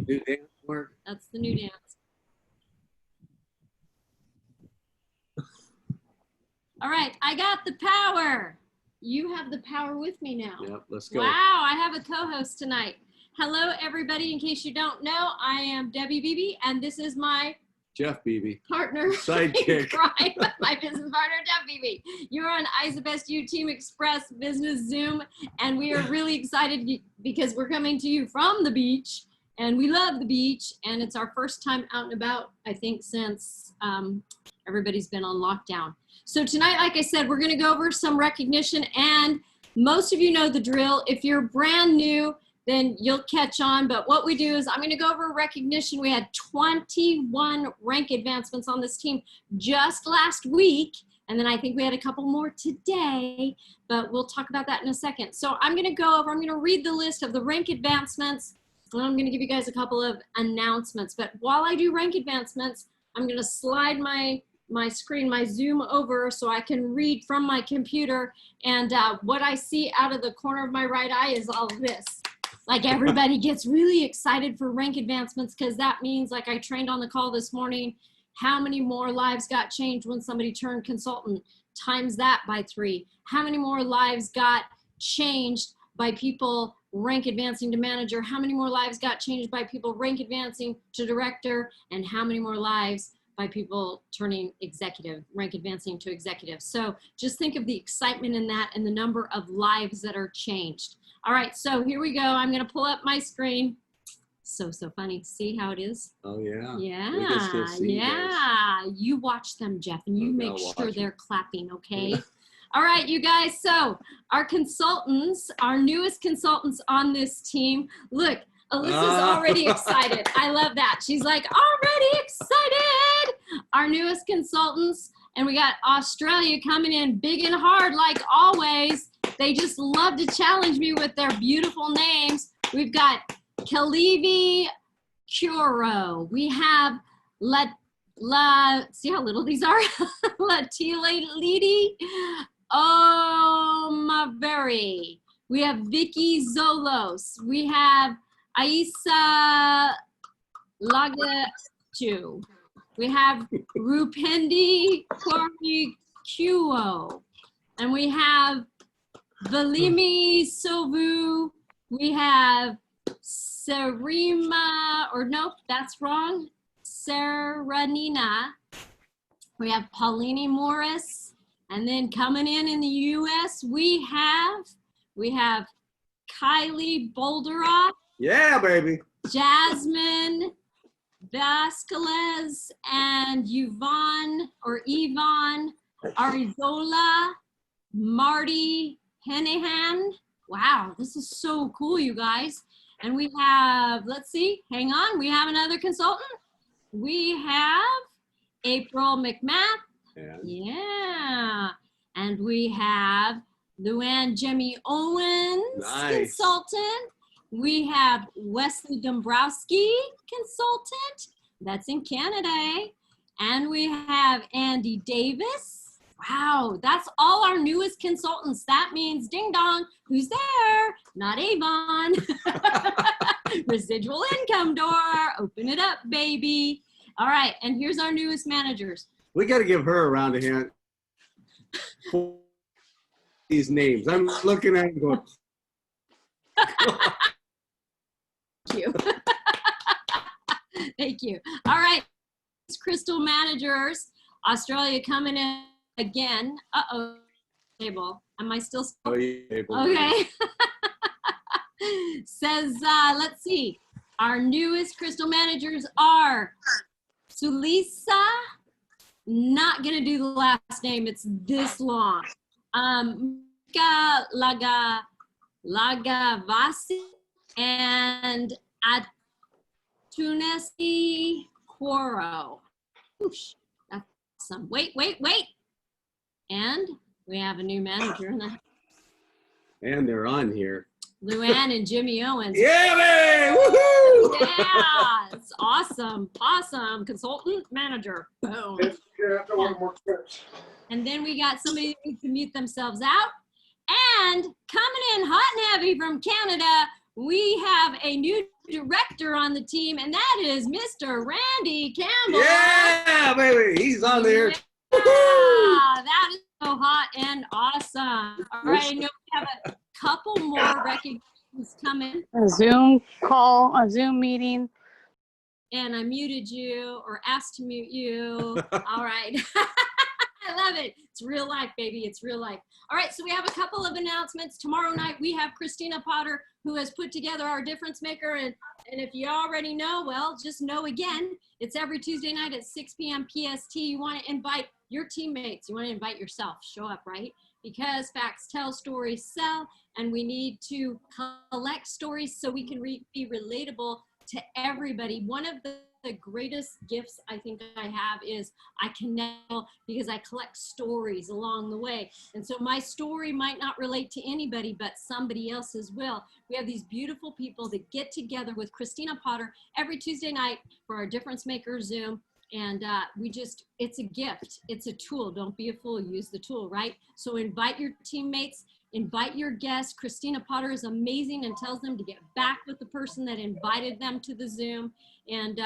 New dance work. That's the new dance. All right, I got the power. You have the power with me now. Yep, let's go. Wow, I have a co-host tonight. Hello, everybody. In case you don't know, I am Debbie Beebe, and this is my Jeff Beebe. partner, Sidekick. crime, my business partner, Jeff Beebe. You're on ISBSU Team Express Business Zoom, and we are really excited because we're coming to you from the beach, and we love the beach, and it's our first time out and about, I think, since everybody's been on lockdown. So tonight, like I said, we're going to go over some recognition, and most of you know the drill. If you're brand new, then you'll catch on. But what we do is I'm going to go over recognition. We had 21 rank advancements on this team just last week, and then I think we had a couple more today, but we'll talk about that in a second. So I'm going to read the list of the rank advancements, and I'm going to give you guys a couple of announcements. But while I do rank advancements, I'm going to slide my screen, my Zoom over so I can read from my computer, and what I see out of the corner of my right eye is all of this. Like, everybody gets really excited for rank advancements because that means, like I trained on the call this morning, how many more lives got changed when somebody turned consultant? Times that by 3. How many more lives got changed by people rank advancing to manager? How many more lives got changed by people rank advancing to director? And how many more lives by people turning executive, rank advancing to executive? So just think of the excitement in that and the number of lives that are changed. All right, so here we go. I'm gonna pull up my screen. So funny. See how it is? Oh, yeah. Yeah, We can still see yeah. You watch them, Jeff, and you make sure they're clapping, okay? Yeah. All right, you guys, so our consultants, our newest consultants on this team, look, Alyssa's already excited. I love that. She's like, already excited. Our newest consultants, and we got Australia coming in big and hard like always. They just love to challenge me with their beautiful names. We've got Kalivi Curo. We have see how little these are? Latilidi Omaveri. We have Vicky Zolos. We have Aisa Lagachu. We have Rupendi Korikuo. And we have Valimi Sovu. We have Serima, or nope, that's wrong. Serenina. We have Paulini Morris. And then coming in the US, we have Kylie Bolderoff. Yeah, baby. Jasmine Vasquez and Yvonne Arizola, Marty Hennihan. Wow, this is so cool, you guys. And we have, let's see, hang on, we have another consultant. We have April McMath. Yeah. And we have Luann Jemmy Owens, nice. Consultant. We have Wesley Dombrowski, consultant. That's in Canada. And we have Andy Davis. Wow, that's all our newest consultants. That means ding dong, who's there? Not Avon. Residual income door. Open it up, baby. All right, and here's our newest managers. We got to give her a round of hand for these names. I'm looking at it going. Thank you. Thank you. All right, Crystal managers. Australia coming in again. Uh-oh. Table. Am I still? Oh, yeah, okay. Says, let's see. Our newest crystal managers are Sulisa. Not going to do the last name. It's this long. Mika Lagavasi and Atunesi Quoro. Oosh, that's some. Wait. And we have a new manager in the. And they're on here. Luann and Jimmy Owens. Yeah, man! Woohoo! Yeah, it's awesome. Awesome. Consultant manager. Boom. And then we got somebody that needs to mute themselves out. And coming in hot and heavy from Canada, we have a new director on the team, and that is Mr. Randy Campbell. Yeah, baby, he's on there. Yeah, that is so hot and awesome. All right, I know we have a couple more recognitions coming. A Zoom call, a Zoom meeting. And I muted you or asked to mute you. All right. I love it. It's real life, baby. It's real life. All right, so we have a couple of announcements. Tomorrow night, we have Christina Potter, who has put together our difference maker. And if you already know, well, just know again, it's every Tuesday night at 6 p.m. PST. You want to invite your teammates. You want to invite yourself. Show up, right? Because facts tell, stories sell, and we need to collect stories so we can be relatable to everybody. One of the greatest gifts I think I have is I connect because I collect stories along the way. And so my story might not relate to anybody, but somebody else's will. We have these beautiful people that get together with Christina Potter every Tuesday night for our Difference Maker Zoom. And it's a gift. It's a tool. Don't be a fool. Use the tool, right? So invite your teammates. Invite your guests. Christina Potter is amazing and tells them to get back with the person that invited them to the Zoom. And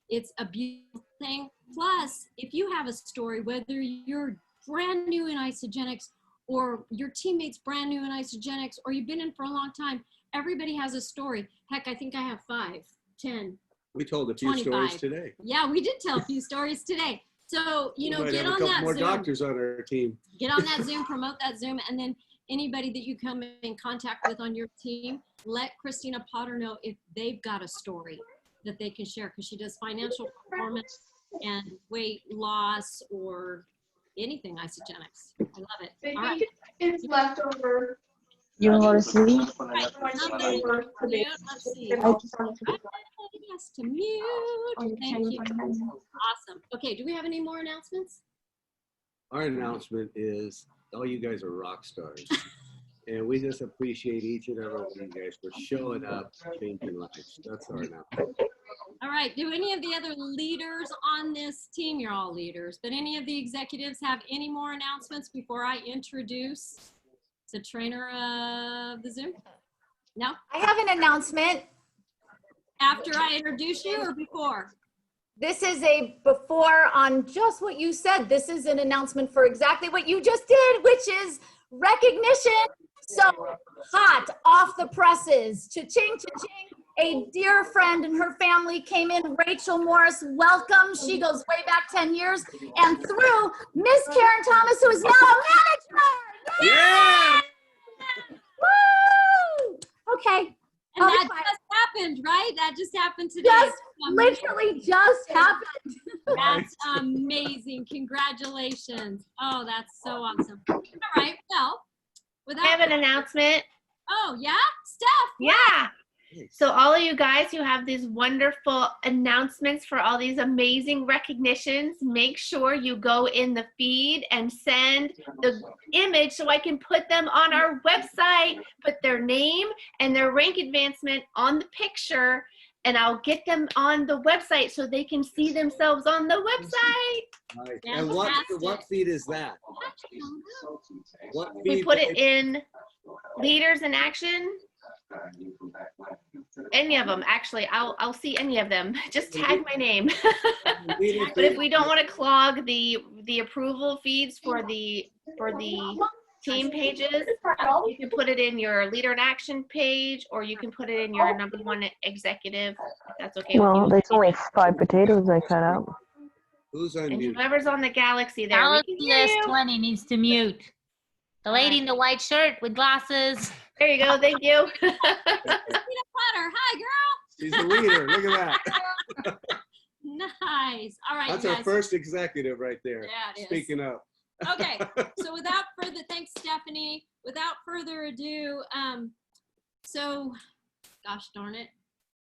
it's a beautiful thing. Plus, if you have a story, whether you're brand new in Isogenics or your teammate's brand new in Isogenics or you've been in for a long time, everybody has a story. Heck, I think I have 5, 10. We told a few 25. stories today. Yeah, we did tell a few stories today. So, you know, We might get have on a couple that more Zoom. doctors on our team. Get on that Zoom, promote that Zoom, and then anybody that you come in contact with on your team, let Christina Potter know if they've got a story that they can share, because she does financial performance and weight loss or anything Isogenics. I love it. I All right. think it's leftover. University. Right. Somebody mute. Let's see. Yes, to mute. Thank you. Awesome. Okay, do we have any more announcements? Our announcement is all you guys are rock stars. And we just appreciate each and every one of you guys for showing up, changing lives. That's our announcement. All right, do any of the other leaders on this team, you're all leaders, but any of the executives have any more announcements before I introduce the trainer of the Zoom? No? I have an announcement. After I introduce you or before? This is a before on just what you said. This is an announcement for exactly what you just did, which is recognition. So hot off the presses. Cha-ching, cha-ching. A dear friend and her family came in. Rachel Morris, welcome. She goes way back 10 years. And through Miss Karen Thomas, who is now a manager. Yeah! Woo! Okay. And I'll be that quiet. just happened, right? That just happened today. Just literally just happened. That's amazing. Congratulations. Oh, that's so awesome. All right. Well, without. I have an announcement. Oh, yeah? Steph. Yeah. So all of you guys who have these wonderful announcements for all these amazing recognitions, make sure you go in the feed and send the image so I can put them on our website, put their name and their rank advancement on the picture, and I'll get them on the website so they can see themselves on the website. Nice. And what feed is that? What feed? We put it in Leaders in Action. Any of them, actually. I'll see any of them. Just tag my name. But if we don't want to clog the approval feeds for the team pages, you can put it in your Leader in Action page, or you can put it in your #1 executive, if that's okay with Well, you. there's only 5 potatoes I cut out. Who's on And mute? whoever's on the Galaxy there, we Galaxy can hear you. S20 needs to mute. The lady in the white shirt with glasses. There you go. Thank you. Peanut butter. Hi, girl. She's the leader. Look at that. Nice. All right, That's you our guys. first executive right there. Yeah, it is. Speaking up. Okay, so without further, thanks, Stephanie. Without further ado, so, gosh darn it,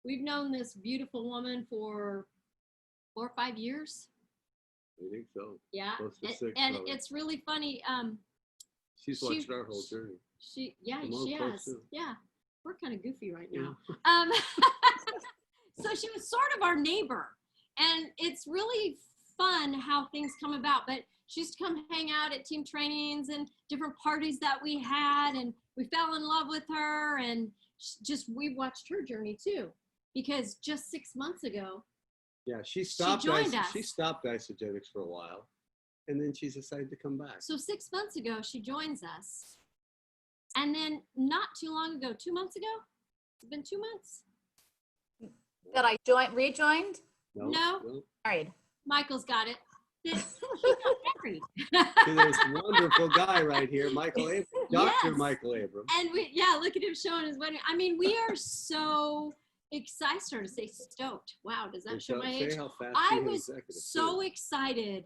we've known this beautiful woman for 4 or 5 years. I think so. Yeah, Close to 6, and probably. it's really funny. She's watched our whole journey. She Close has. too. Yeah, we're kind of goofy right Yeah. now. So she was sort of our neighbor, and it's really fun how things come about. But she used to come hang out at team trainings and different parties that we had, and we fell in love with her, and we watched her journey too, because just 6 months ago, Yeah, she stopped. joined us. She stopped Isogenics for a while, and then she decided to come back. so 6 months ago, she joins us. And then not too long ago, 2 months ago, it's been 2 months. That I rejoined, No. married. Michael's got it. She got married. See this wonderful guy right here, Michael Abram, Dr. Yes. Michael Abram. And look at him showing his wedding. I mean, we are so excited. I started to say stoked. Wow, does that And show my say age? how fast I you hit was executive, so too. excited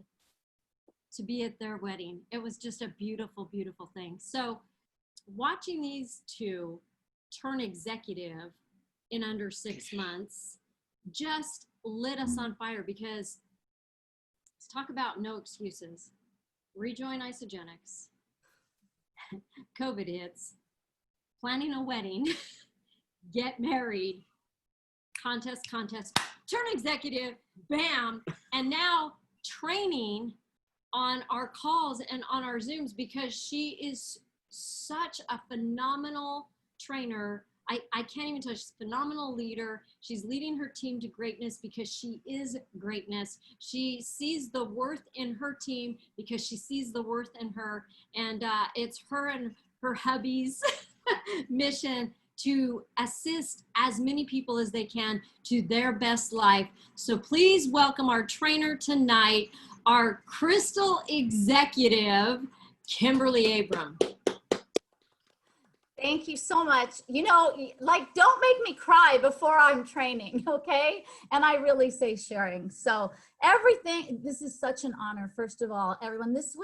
to be at their wedding. It was just a beautiful, beautiful thing. So watching these two turn executive in under 6 months just lit us on fire, because let's talk about no excuses. Rejoin Isogenics. COVID hits. Planning a wedding. Get married. Contest. Turn executive. Bam. And now training on our calls and on our Zooms, because she is such a phenomenal trainer. I can't even tell you, she's a phenomenal leader. She's leading her team to greatness because she is greatness. She sees the worth in her team because she sees the worth in her. And it's her and her hubby's mission to assist as many people as they can to their best life. So please welcome our trainer tonight, our crystal executive, Kimberly Abram. Thank you so much. You know, like, don't make me cry before I'm training, okay? And I really say sharing. So everything, this is such an honor. First of all, everyone, this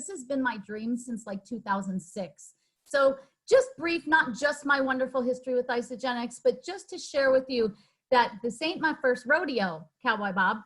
has been my dream since like 2006. So just brief, not just my wonderful history with Isogenics, but just to share with you that this ain't my first rodeo, Cowboy Bob.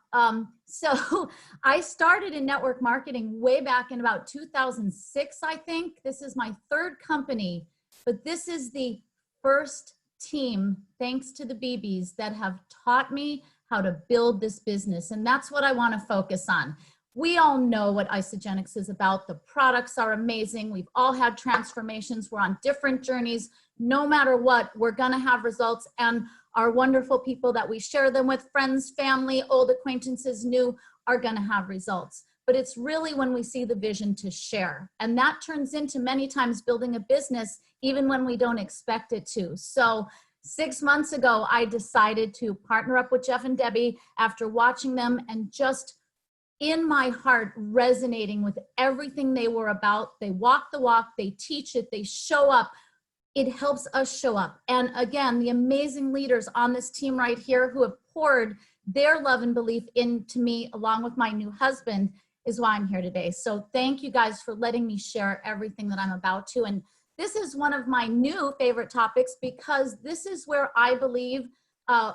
So I started in network marketing way back in about 2006, I think. This is my third company. But this is the first team, thanks to the BBs, that have taught me how to build this business. And that's what I want to focus on. We all know what Isogenics is about. The products are amazing. We've all had transformations. We're on different journeys. No matter what, we're going to have results. And our wonderful people that we share them with, friends, family, old acquaintances, new, are going to have results. But it's really when we see the vision to share. And that turns into many times building a business, even when we don't expect it to. So 6 months ago, I decided to partner up with Jeff and Debbie after watching them and just in my heart resonating with everything they were about. They walk the walk, they teach it, they show up. It helps us show up. And again, the amazing leaders on this team right here who have poured their love and belief into me along with my new husband is why I'm here today. So thank you guys for letting me share everything that I'm about to. And this is one of my new favorite topics because this is where I believe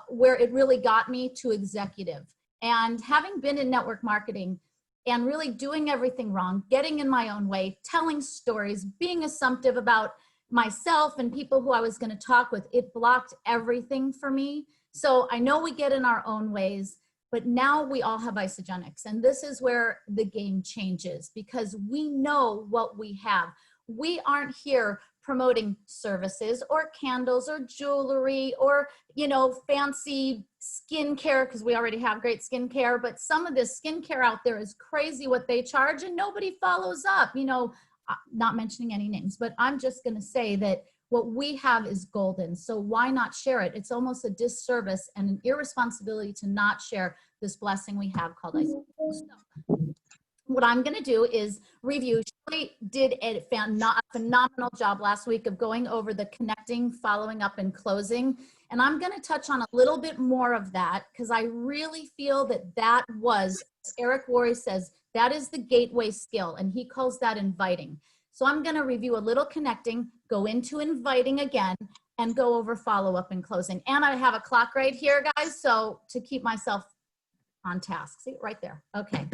where it really got me to executive. And having been in network marketing and really doing everything wrong, getting in my own way, telling stories, being assumptive about myself and people who I was going to talk with, it blocked everything for me. So I know we get in our own ways, but now we all have Isogenics. And this is where the game changes because we know what we have. We aren't here promoting services or candles or jewelry or, you know, fancy skincare because we already have great skincare. But some of this skincare out there is crazy what they charge and nobody follows up, you know, not mentioning any names, but I'm just going to say that what we have is golden. So why not share it? It's almost a disservice and an irresponsibility to not share this blessing we have called Isogenics. So what I'm going to do is review. Shirley did a phenomenal job last week of going over the connecting, following up, and closing. And I'm going to touch on a little bit more of that because I really feel that that was, as Eric Worre says, that is the gateway skill, and he calls that inviting. So I'm going to review a little connecting, go into inviting again, and go over follow-up and closing. And I have a clock right here, guys, so to keep myself on task. See, right there. Okay.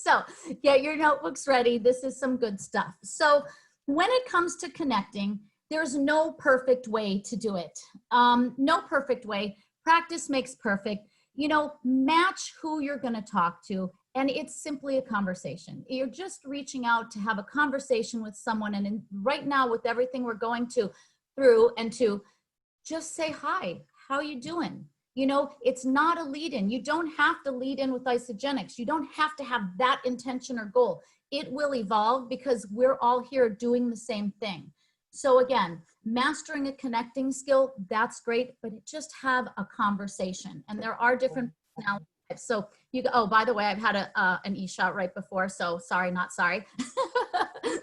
So get your notebooks ready. This is some good stuff. So when it comes to connecting, there's no perfect way to do it. No perfect way. Practice makes perfect. You know, match who you're going to talk to. And it's simply a conversation. You're just reaching out to have a conversation with someone. And right now with everything we're going through and to just say, hi, how you doing? You know, it's not a lead in. You don't have to lead in with Isogenics. You don't have to have that intention or goal. It will evolve because we're all here doing the same thing. So again, mastering a connecting skill, that's great, but just have a conversation. And there are different personality types. So you go, oh, by the way, I've had an e-shot right before, so sorry, not sorry.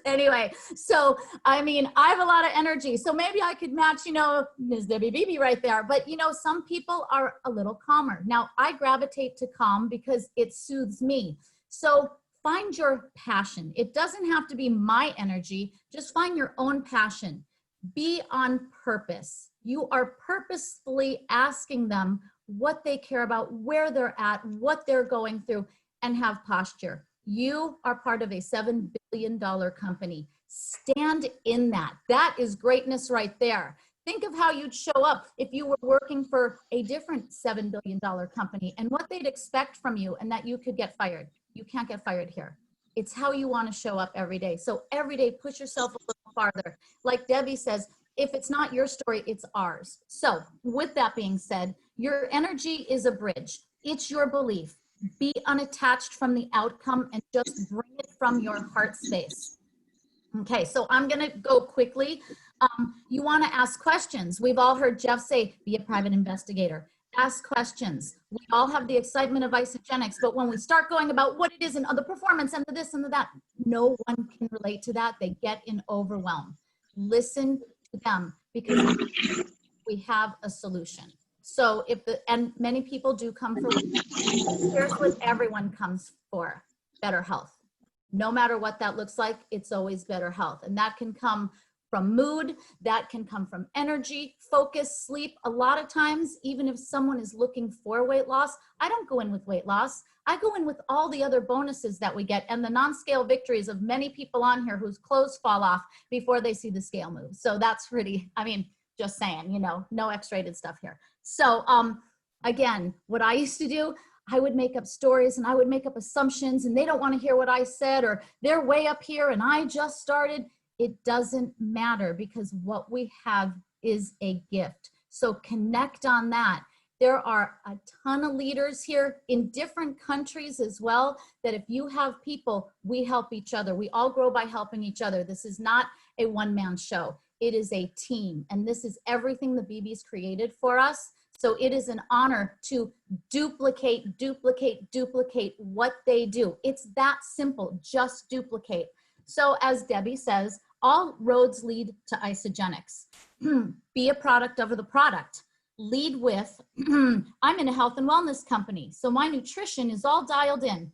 Anyway, so I mean, I have a lot of energy, so maybe I could match, you know, Ms. Debbie Beebe right there. But you know, some people are a little calmer. Now, I gravitate to calm because it soothes me. So find your passion. It doesn't have to be my energy. Just find your own passion. Be on purpose. You are purposefully asking them what they care about, where they're at, what they're going through, and have posture. You are part of a $7 billion company. Stand in that. That is greatness right there. Think of how you'd show up if you were working for a different $7 billion company and what they'd expect from you, and that you could get fired. You can't get fired here. It's how you want to show up every day. So every day, push yourself a little farther. Like Debbie says, if it's not your story, it's ours. So with that being said, your energy is a bridge. It's your belief. Be unattached from the outcome and just bring it from your heart space. Okay, so I'm going to go quickly. You want to ask questions. We've all heard Jeff say, be a private investigator. Ask questions. We all have the excitement of Isogenics, but when we start going about what it is and the performance and the this and the that, no one can relate to that. They get in overwhelm. Listen to them because we have a solution. So and many people do come for, here's what everyone comes for, better health. No matter what that looks like, it's always better health. And that can come from mood, that can come from energy, focus, sleep. A lot of times, even if someone is looking for weight loss, I don't go in with weight loss. I go in with all the other bonuses that we get and the non-scale victories of many people on here whose clothes fall off before they see the scale move. So that's pretty, I mean, just saying, you know, no X-rated stuff here. So again, what I used to do, I would make up stories and I would make up assumptions and they don't want to hear what I said, or they're way up here and I just started. It doesn't matter because what we have is a gift. So connect on that. There are a ton of leaders here in different countries as well, that if you have people, we help each other. We all grow by helping each other. This is not a one-man show. It is a team. And this is everything the BB's created for us. So it is an honor to duplicate what they do. It's that simple, just duplicate. So as Debbie says, all roads lead to Isogenics. Be a product over the product. Lead with, I'm in a health and wellness company, so my nutrition is all dialed in.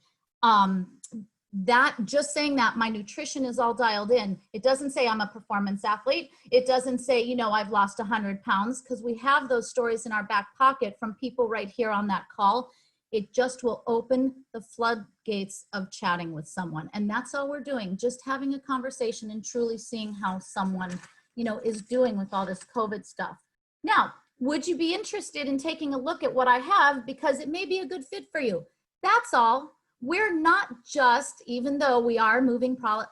Just saying that my nutrition is all dialed in, it doesn't say I'm a performance athlete. It doesn't say, you know, I've lost 100 pounds, because we have those stories in our back pocket from people right here on that call. It just will open the floodgates of chatting with someone. And that's all we're doing, just having a conversation and truly seeing how someone, you know, is doing with all this COVID stuff. Now, would you be interested in taking a look at what I have, because it may be a good fit for you? That's all. We're not just, even though we are moving quality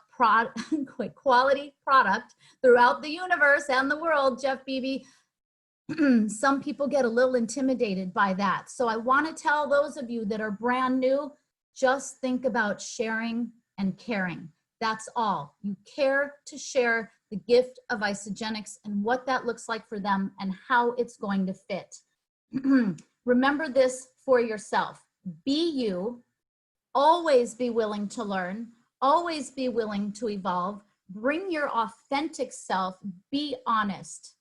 product throughout the universe and the world, Jeff Beebe, some people get a little intimidated by that. So I want to tell those of you that are brand new, just think about sharing and caring. That's all. You care to share the gift of Isogenics and what that looks like for them and how it's going to fit. Remember this for yourself. Be you. Always be willing to learn. Always be willing to evolve. Bring your authentic self. Be honest.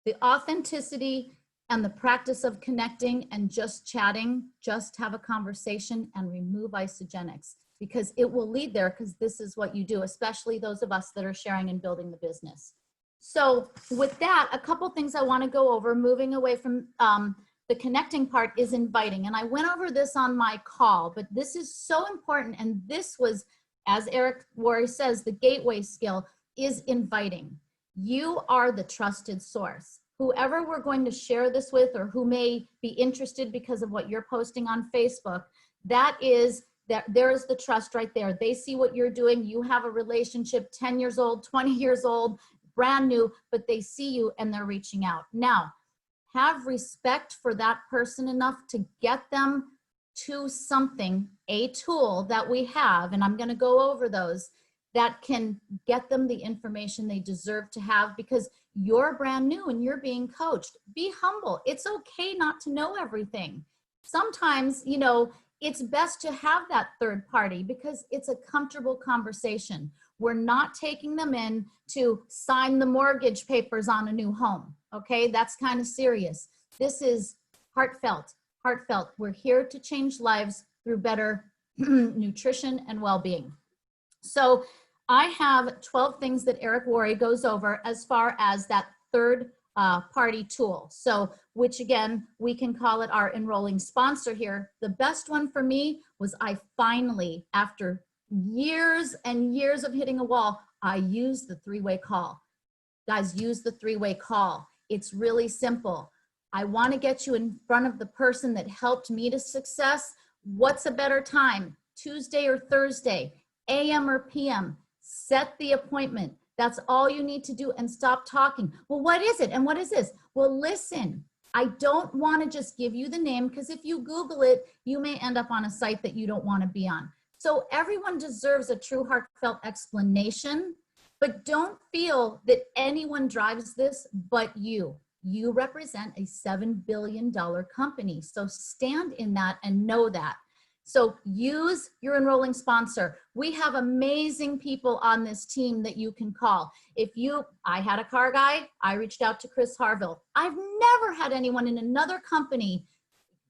The authenticity and the practice of connecting and just chatting, just have a conversation and remove Isogenics, because it will lead there, because this is what you do, especially those of us that are sharing and building the business. So with that, a couple things I want to go over, moving away from the connecting part, is inviting. And I went over this on my call, but this is so important. And this was, as Eric Worre says, the gateway skill is inviting. You are the trusted source. Whoever we're going to share this with, or who may be interested because of what you're posting on Facebook, there is the trust right there. They see what you're doing. You have a relationship, 10 years old, 20 years old, brand new, but they see you and they're reaching out. Now, have respect for that person enough to get them to something, a tool that we have, and I'm going to go over those, that can get them the information they deserve to have, because you're brand new and you're being coached. Be humble. It's okay not to know everything. Sometimes, you know, it's best to have that third party because it's a comfortable conversation. We're not taking them in to sign the mortgage papers on a new home. Okay, that's kind of serious. This is heartfelt. We're here to change lives through better nutrition and well-being. So I have 12 things that Eric Worre goes over as far as that third party tool. So, which again, we can call it our enrolling sponsor here. The best one for me was I finally, after years and years of hitting a wall, I used the three-way call. Guys, use the three-way call. It's really simple. I want to get you in front of the person that helped me to success. What's a better time? Tuesday or Thursday, AM or PM? Set the appointment. That's all you need to do, and stop talking. Well, what is it? And what is this? Well, listen, I don't want to just give you the name, because if you Google it, you may end up on a site that you don't want to be on. So everyone deserves a true heartfelt explanation, but don't feel that anyone drives this but you. You represent a $7 billion company. So stand in that and know that. So use your enrolling sponsor. We have amazing people on this team that you can call. I had a car guy, I reached out to Chris Harville. I've never had anyone in another company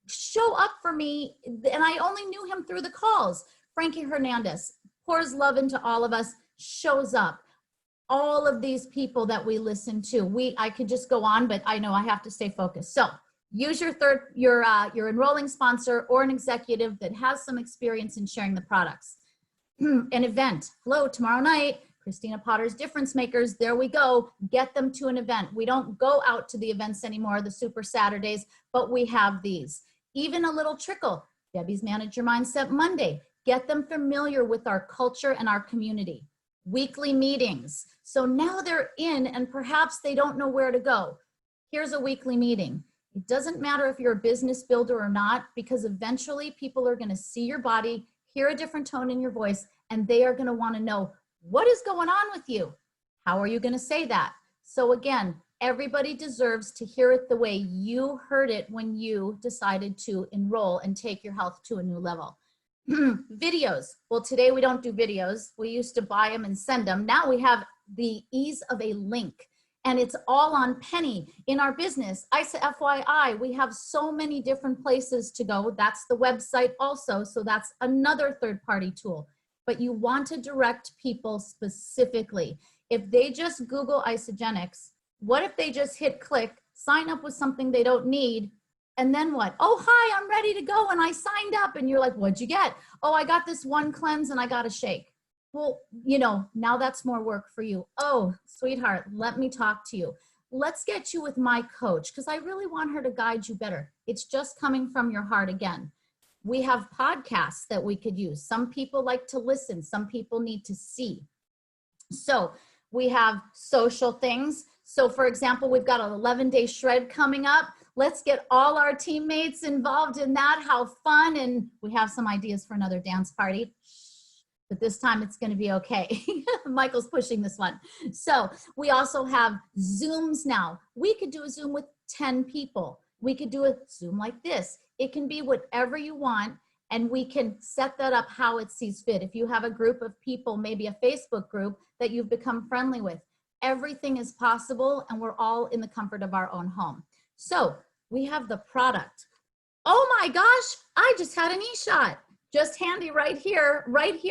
show up for me, and I only knew him through the calls. Frankie Hernandez pours love into all of us, shows up. All of these people that we listen to, I could just go on, but I know I have to stay focused. So use your enrolling sponsor or an executive that has some experience in sharing the products. An event, hello, tomorrow night, Christina Potter's Difference Makers, there we go. Get them to an event. We don't go out to the events anymore, the Super Saturdays, but we have these. Even a little trickle, Debbie's Manage Your Mindset Monday. Get them familiar with our culture and our community. Weekly meetings. So now they're in and perhaps they don't know where to go. Here's a weekly meeting. It doesn't matter if you're a business builder or not, because eventually people are going to see your body, hear a different tone in your voice, and they are going to want to know, what is going on with you? How are you going to say that? So again, everybody deserves to hear it the way you heard it when you decided to enroll and take your health to a new level. Videos. Well, today we don't do videos. We used to buy them and send them. Now we have the ease of a link, and it's all on Penny. In our business, I said, FYI, we have so many different places to go. That's the website also. So that's another third-party tool. But you want to direct people specifically. If they just Google Isogenics, what if they just hit click, sign up with something they don't need? And then what? Oh, hi, I'm ready to go. And I signed up. And you're like, what'd you get? Oh, I got this one cleanse and I got a shake. Well, you know, now that's more work for you. Oh, sweetheart, let me talk to you. Let's get you with my coach, because I really want her to guide you better. It's just coming from your heart again. We have podcasts that we could use. Some people like to listen. Some people need to see. So we have social things. So for example, we've got an 11-day shred coming up. Let's get all our teammates involved in that. How fun. And we have some ideas for another dance party, but this time it's going to be okay. Michael's pushing this one. So we also have Zooms now. We could do a Zoom with 10 people. We could do a Zoom like this. It can be whatever you want, and we can set that up how it sees fit. If you have a group of people, maybe a Facebook group that you've become friendly with, everything is possible, and we're all in the comfort of our own home. So we have the product. Oh my gosh, I just had an e-shot. Just handy right here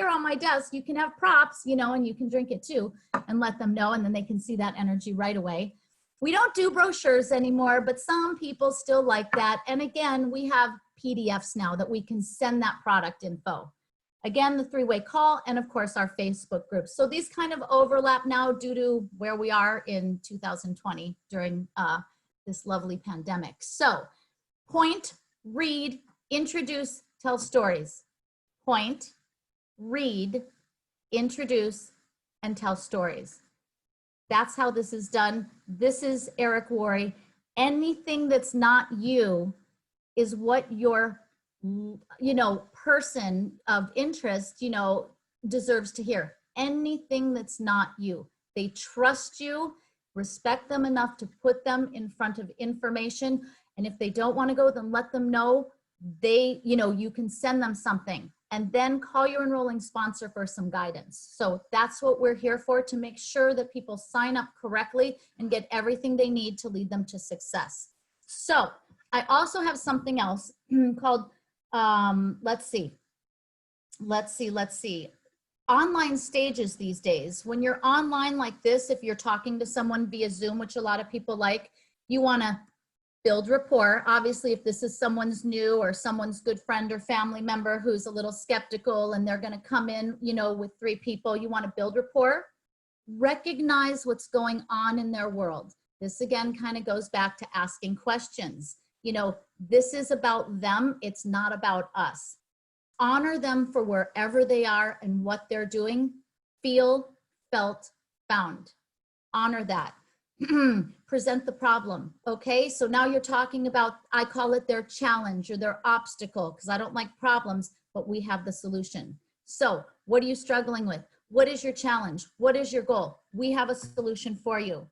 on my desk. You can have props, you know, and you can drink it too and let them know, and then they can see that energy right away. We don't do brochures anymore, but some people still like that. And again, we have PDFs now that we can send that product info. Again, the three-way call, and of course our Facebook groups. So these kind of overlap now due to where we are in 2020 during this lovely pandemic. So point, read, introduce, tell stories. Point, read, introduce, and tell stories. That's how this is done. This is Eric Worre. Anything that's not you is what your, person of interest, deserves to hear. Anything that's not you. They trust you, respect them enough to put them in front of information. And if they don't want to go, then let them know. You can send them something and then call your enrolling sponsor for some guidance. So that's what we're here for, to make sure that people sign up correctly and get everything they need to lead them to success. So I also have something else called, let's see. Online stages these days. When you're online like this, if you're talking to someone via Zoom, which a lot of people like, you want to build rapport. Obviously, if this is someone's new or someone's good friend or family member who's a little skeptical and they're going to come in, with 3 people, you want to build rapport. Recognize what's going on in their world. This again kind of goes back to asking questions. This is about them. It's not about us. Honor them for wherever they are and what they're doing. Feel, felt, found. Honor that. Present the problem. Okay, so now you're talking about, I call it their challenge or their obstacle, because I don't like problems, but we have the solution. So what are you struggling with? What is your challenge? What is your goal? We have a solution for you.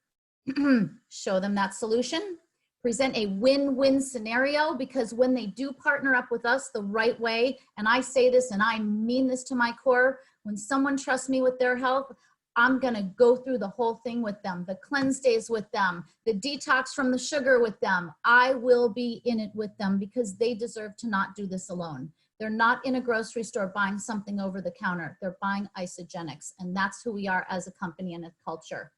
Show them that solution. Present a win-win scenario, because when they do partner up with us the right way, and I say this and I mean this to my core, when someone trusts me with their health, I'm gonna go through the whole thing with them, the cleanse days with them, the detox from the sugar with them. I will be in it with them, because they deserve to not do this alone. They're not in a grocery store buying something over the counter. They're buying Isagenix, and that's who we are as a company and a culture.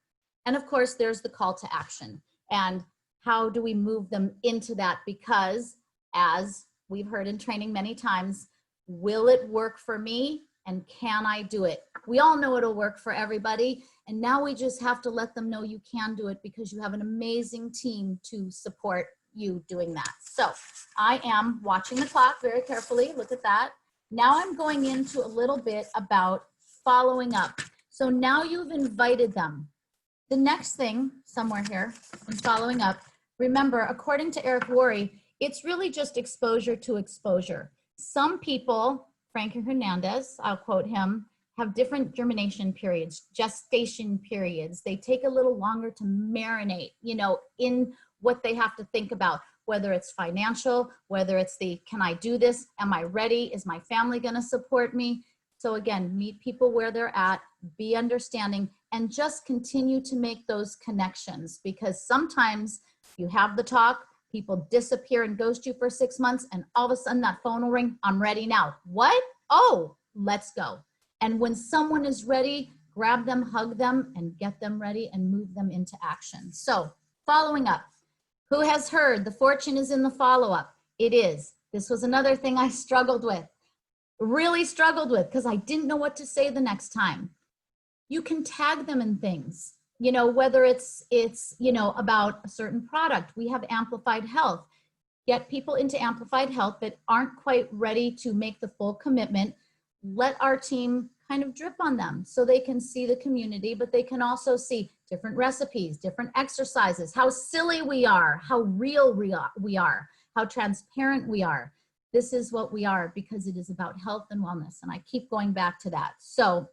And of course, there's the call to action. And how do we move them into that? Because as we've heard in training many times, will it work for me? And can I do it? We all know it'll work for everybody. And now we just have to let them know you can do it, because you have an amazing team to support you doing that. So I am watching the clock very carefully. Look at that. Now I'm going into a little bit about following up. So now you've invited them. The next thing somewhere here in following up, remember, according to Eric Worre, it's really just exposure to exposure. Some people, Frankie Hernandez, I'll quote him, have different germination periods, gestation periods. They take a little longer to marinate, in what they have to think about, whether it's financial, whether it's can I do this? Am I ready? Is my family gonna support me? So again, meet people where they're at, be understanding, and just continue to make those connections, because sometimes you have the talk, people disappear and ghost you for 6 months, and all of a sudden that phone will ring, I'm ready now. What? Oh, let's go. And when someone is ready, grab them, hug them, and get them ready and move them into action. So following up, who has heard the fortune is in the follow-up? It is. This was another thing I struggled with, really struggled with, because I didn't know what to say the next time. You can tag them in things, whether it's about a certain product. We have Amplified Health. Get people into Amplified Health that aren't quite ready to make the full commitment. Let our team kind of drip on them so they can see the community, but they can also see different recipes, different exercises, how silly we are, how real we are, how transparent we are. This is what we are, because it is about health and wellness. And I keep going back to that. So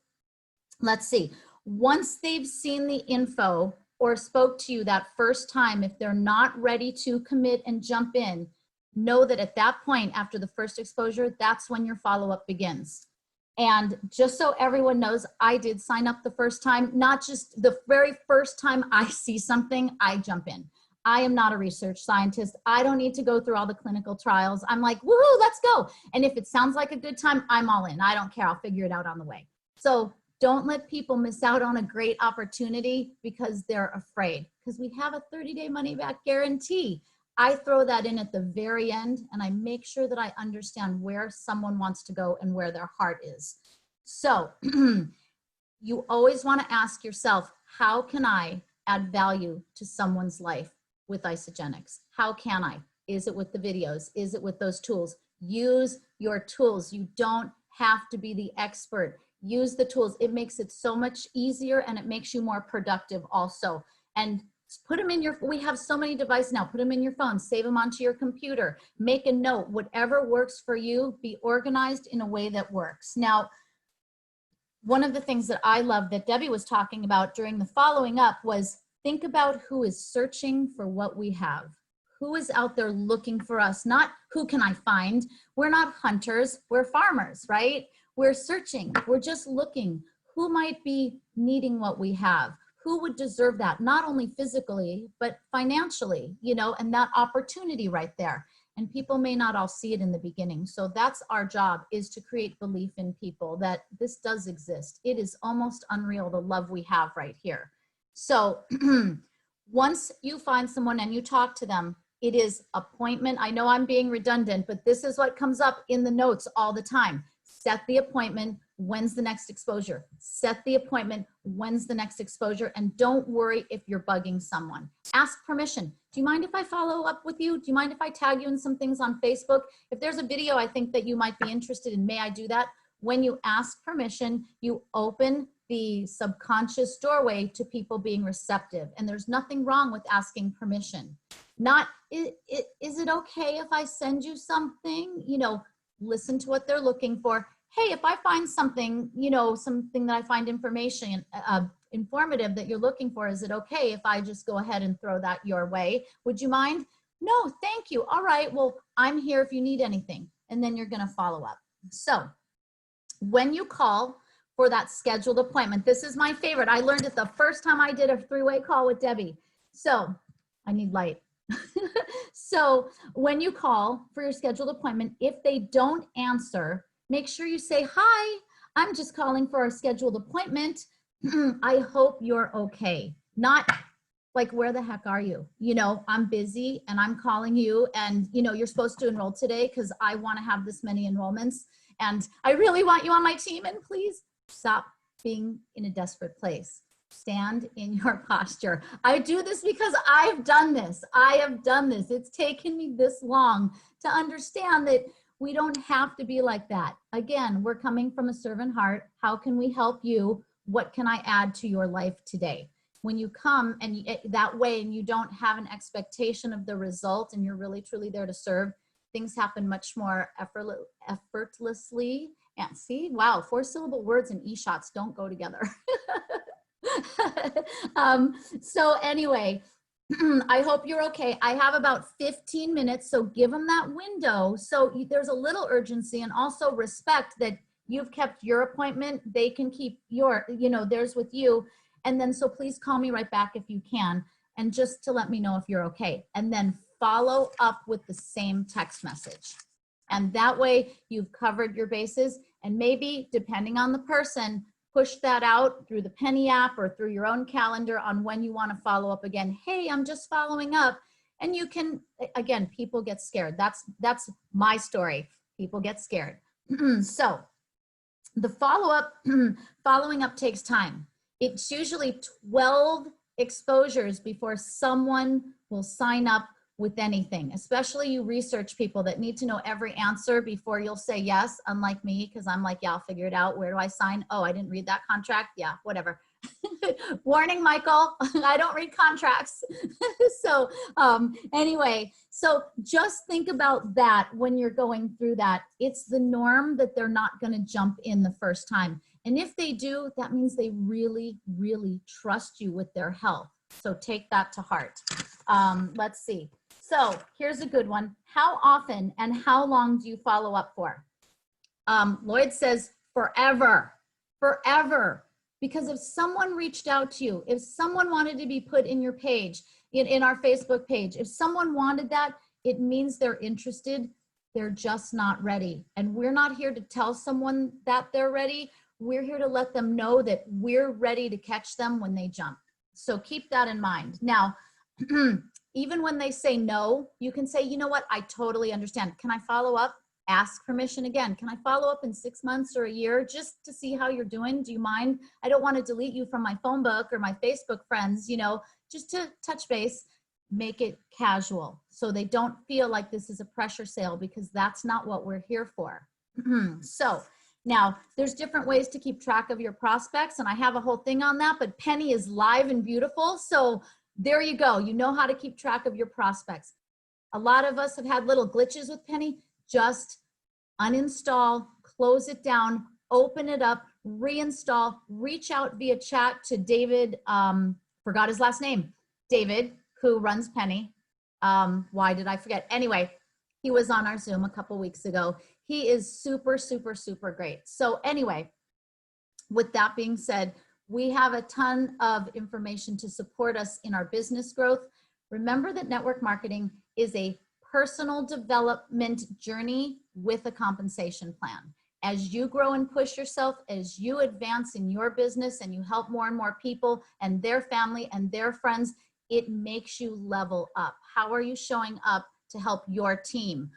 let's see. Once they've seen the info or spoke to you that first time, if they're not ready to commit and jump in, know that at that point, after the first exposure, that's when your follow-up begins. And just so everyone knows, I did sign up the first time, not just the very first time I see something, I jump in. I am not a research scientist. I don't need to go through all the clinical trials. I'm like, woohoo, let's go. And if it sounds like a good time, I'm all in. I don't care. I'll figure it out on the way. So don't let people miss out on a great opportunity because they're afraid, because we have a 30-day money-back guarantee. I throw that in at the very end, and I make sure that I understand where someone wants to go and where their heart is. So you always want to ask yourself, how can I add value to someone's life with Isagenix? How can I? Is it with the videos? Is it with those tools? Use your tools. You don't have to be the expert. Use the tools. It makes it so much easier, and it makes you more productive also. And Put them in your, we have so many devices now, put them in your phone, save them onto your computer, make a note, whatever works for you, be organized in a way that works. Now, one of the things that I love that Debbie was talking about during the following up was think about who is searching for what we have. Who is out there looking for us? Not who can I find? We're not hunters, we're farmers, right? We're searching, we're just looking. Who might be needing what we have? Who would deserve that? Not only physically, but financially, you know, and that opportunity right there. And people may not all see it in the beginning. So that's our job, is to create belief in people that this does exist. It is almost unreal, the love we have right here. So once you find someone and you talk to them, it is appointment. I know I'm being redundant, but this is what comes up in the notes all the time. Set the appointment. When's the next exposure? Set the appointment. When's the next exposure? And don't worry if you're bugging someone. Ask permission. Do you mind if I follow up with you? Do you mind if I tag you in some things on Facebook? If there's a video I think that you might be interested in, may I do that? When you ask permission, you open the subconscious doorway to people being receptive. And there's nothing wrong with asking permission. Not, is it okay if I send you something? You know, listen to what they're looking for. Hey, if I find something, you know, something that I find informative that you're looking for, is it okay if I just go ahead and throw that your way? Would you mind? No, thank you. All right, well, I'm here if you need anything. And then you're gonna follow up. So when you call for that scheduled appointment, this is my favorite. I learned it the first time I did a three-way call with Debbie. So I need light. So when you call for your scheduled appointment, if they don't answer, make sure you say, hi, I'm just calling for a scheduled appointment. I hope you're okay. Not like, where the heck are you? You know, I'm busy and I'm calling you and, you know, you're supposed to enroll today because I want to have this many enrollments and I really want you on my team, and please stop being in a desperate place. Stand in your posture. I do this because I've done this. I have done this. It's taken me this long to understand that we don't have to be like that. Again, we're coming from a servant heart. How can we help you? What can I add to your life today? When you come and that way, and you don't have an expectation of the result, and you're really truly there to serve, things happen much more effortlessly. And see, wow, 4-syllable words and e-shots don't go together. So anyway, I hope you're okay. I have about 15 minutes, so give them that window. So there's a little urgency, and also respect that you've kept your appointment. They can keep your, you know, theirs with you. And then, so please call me right back if you can, and just to let me know if you're okay. And then follow up with the same text message. And that way you've covered your bases, and maybe depending on the person, push that out through the Penny app or through your own calendar on when you want to follow up again. Hey, I'm just following up. And you can, again, people get scared. That's my story. People get scared. So the following up takes time. It's usually 12 exposures before someone will sign up with anything, especially you research people that need to know every answer before you'll say yes, unlike me, because I'm like, yeah, I'll figure it out. Where do I sign? Oh, I didn't read that contract. Yeah, whatever. Warning, Michael, I don't read contracts. So anyway, so just think about that when you're going through that. It's the norm that they're not going to jump in the first time. And if they do, that means they really, really trust you with their health. So take that to heart. Let's see. So here's a good one. How often and how long do you follow up for? Lloyd says forever, forever. Because if someone reached out to you, if someone wanted to be put in your page, in our Facebook page, if someone wanted that, it means they're interested. They're just not ready. And we're not here to tell someone that they're ready. We're here to let them know that we're ready to catch them when they jump. So keep that in mind. Now, even when they say no, you can say, you know what, I totally understand. Can I follow up? Ask permission again. Can I follow up in 6 months or a year just to see how you're doing? Do you mind? I don't want to delete you from my phone book or my Facebook friends, you know, just to touch base. Make it casual so they don't feel like this is a pressure sale, because that's not what we're here for. So now there's different ways to keep track of your prospects, and I have a whole thing on that, but Penny is live and beautiful. So there you go. You know how to keep track of your prospects. A lot of us have had little glitches with Penny. Just uninstall, close it down, open it up, reinstall, reach out via chat to David, forgot his last name, David, who runs Penny. Why did I forget? Anyway, he was on our Zoom a couple weeks ago. He is super, super, super great. So anyway, with that being said, we have a ton of information to support us in our business growth. Remember that network marketing is a personal development journey with a compensation plan. As you grow and push yourself, as you advance in your business and you help more and more people and their family and their friends, it makes you level up. How are you showing up to help your team?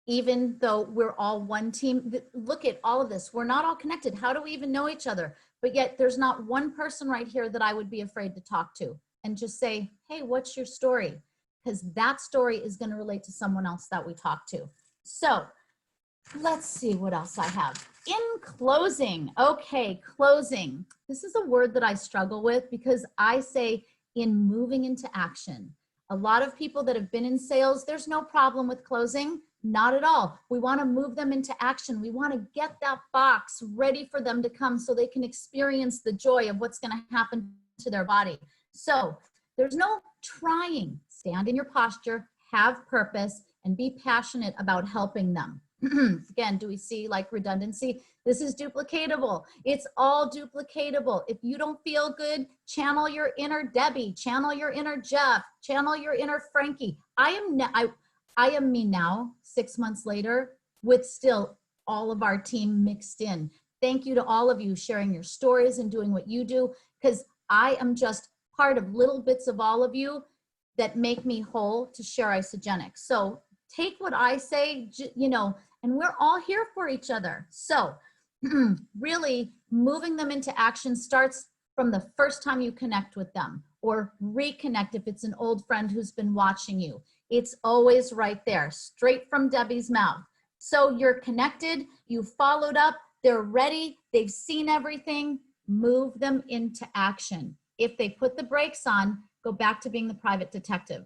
Even though we're all one team, look at all of this. We're not all connected. How do we even know each other? But yet there's not one person right here that I would be afraid to talk to and just say, hey, what's your story? Because that story is going to relate to someone else that we talk to. So let's see what else I have. In closing, okay, closing. This is a word that I struggle with because I say in moving into action. A lot of people that have been in sales, there's no problem with closing. Not at all. We want to move them into action. We want to get that box ready for them to come so they can experience the joy of what's going to happen to their body. So there's no trying. Stand in your posture, have purpose, and be passionate about helping them. Again, do we see like redundancy? This is duplicatable. It's all duplicatable. If you don't feel good, channel your inner Debbie, channel your inner Jeff, channel your inner Frankie. I am me now, 6 months later, with still all of our team mixed in. Thank you to all of you sharing your stories and doing what you do, because I am just part of little bits of all of you that make me whole to share Isogenics. So take what I say, you know, and we're all here for each other. So really moving them into action starts from the first time you connect with them, or reconnect if it's an old friend who's been watching you. It's always right there, straight from Debbie's mouth. So you're connected, you followed up, they're ready, they've seen everything, move them into action. If they put the brakes on, go back to being the private detective.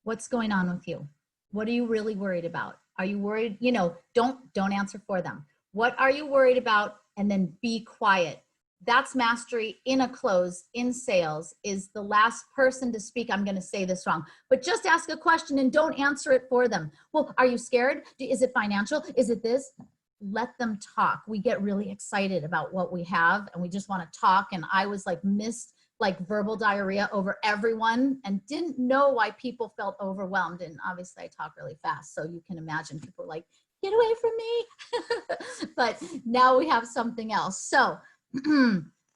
What's going on with you? What are you really worried about? Are you worried? You know, don't answer for them. What are you worried about? And then be quiet. That's mastery in a close, in sales, is the last person to speak. I'm going to say this wrong, but just ask a question and don't answer it for them. Well, are you scared? Is it financial? Is it this? Let them talk. We get really excited about what we have and we just want to talk. And I was like missed like verbal diarrhea over everyone and didn't know why people felt overwhelmed. And obviously I talk really fast. So you can imagine people were like, get away from me. But now we have something else. So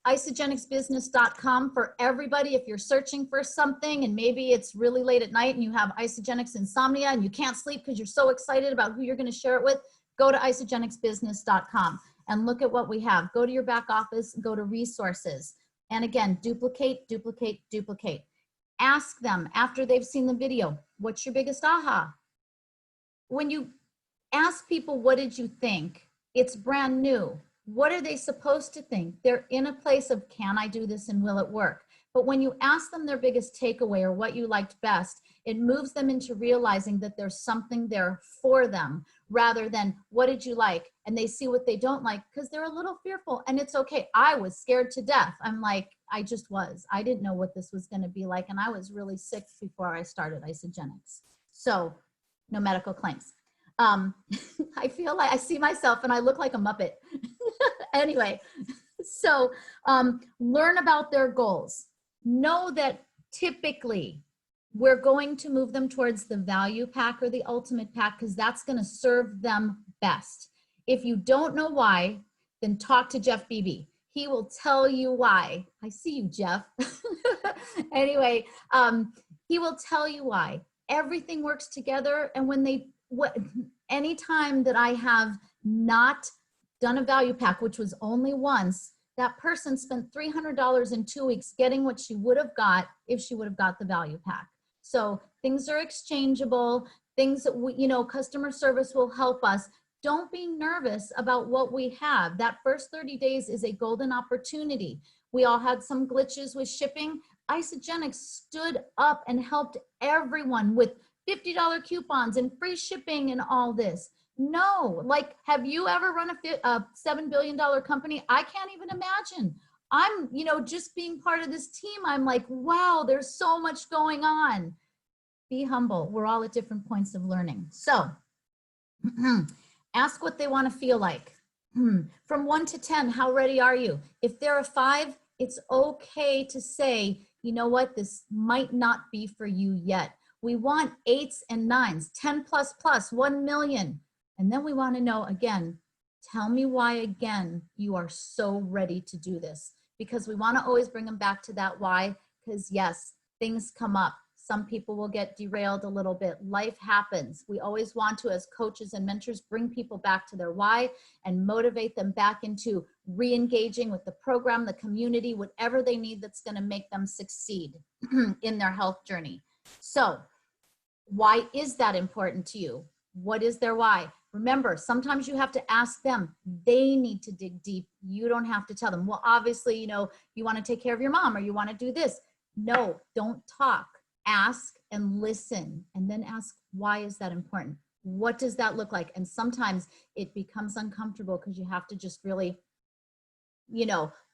isogenicsbusiness.com for everybody. If you're searching for something and maybe it's really late at night and you have isogenics insomnia and you can't sleep because you're so excited about who you're going to share it with, go to isogenicsbusiness.com and look at what we have. Go to your back office, go to resources. And again, duplicate, duplicate, duplicate. Ask them after they've seen the video, what's your biggest aha? When you ask people, what did you think? It's brand new. What are they supposed to think? They're in a place of, can I do this and will it work? But when you ask them their biggest takeaway or what you liked best, it moves them into realizing that there's something there for them rather than what did you like? And they see what they don't like because they're a little fearful and it's okay. I was scared to death. I'm like, I just was. I didn't know what this was going to be like. And I was really sick before I started Isogenics. So no medical claims. I feel like I see myself and I look like a Muppet. Anyway, so learn about their goals. Know that typically we're going to move them towards the value pack or the ultimate pack because that's going to serve them best. If you don't know why, then talk to Jeff Beebe. He will tell you why. I see you, Jeff. Anyway, he will tell you why. Everything works together. And when anytime that I have not done a value pack, which was only once, that person spent $300 in 2 weeks getting what she would have got if she would have got the value pack. So things are exchangeable, things that we, you know, customer service will help us. Don't be nervous about what we have. That first 30 days is a golden opportunity. We all had some glitches with shipping. Isogenics stood up and helped everyone with $50 coupons and free shipping and all this. No, like, have you ever run a $7 billion company? I can't even imagine. I'm, just being part of this team, I'm like, wow, there's so much going on. Be humble. We're all at different points of learning. So ask what they want to feel like. From 1 to 10, how ready are you? If they're a 5, it's okay to say, you know what, this might not be for you yet. We want 8s and 9s, 10 plus plus, 1 million. And then we want to know again, tell me why again you are so ready to do this. Because we want to always bring them back to that why, because yes, things come up. Some people will get derailed a little bit. Life happens. We always want to, as coaches and mentors, bring people back to their why and motivate them back into re-engaging with the program, the community, whatever they need that's going to make them succeed in their health journey. So why is that important to you? What is their why? Remember, sometimes you have to ask them. They need to dig deep. You don't have to tell them, well, obviously, you want to take care of your mom or you want to do this. No, don't talk. Ask and listen, and then ask, why is that important? What does that look like? And sometimes it becomes uncomfortable because you have to just really,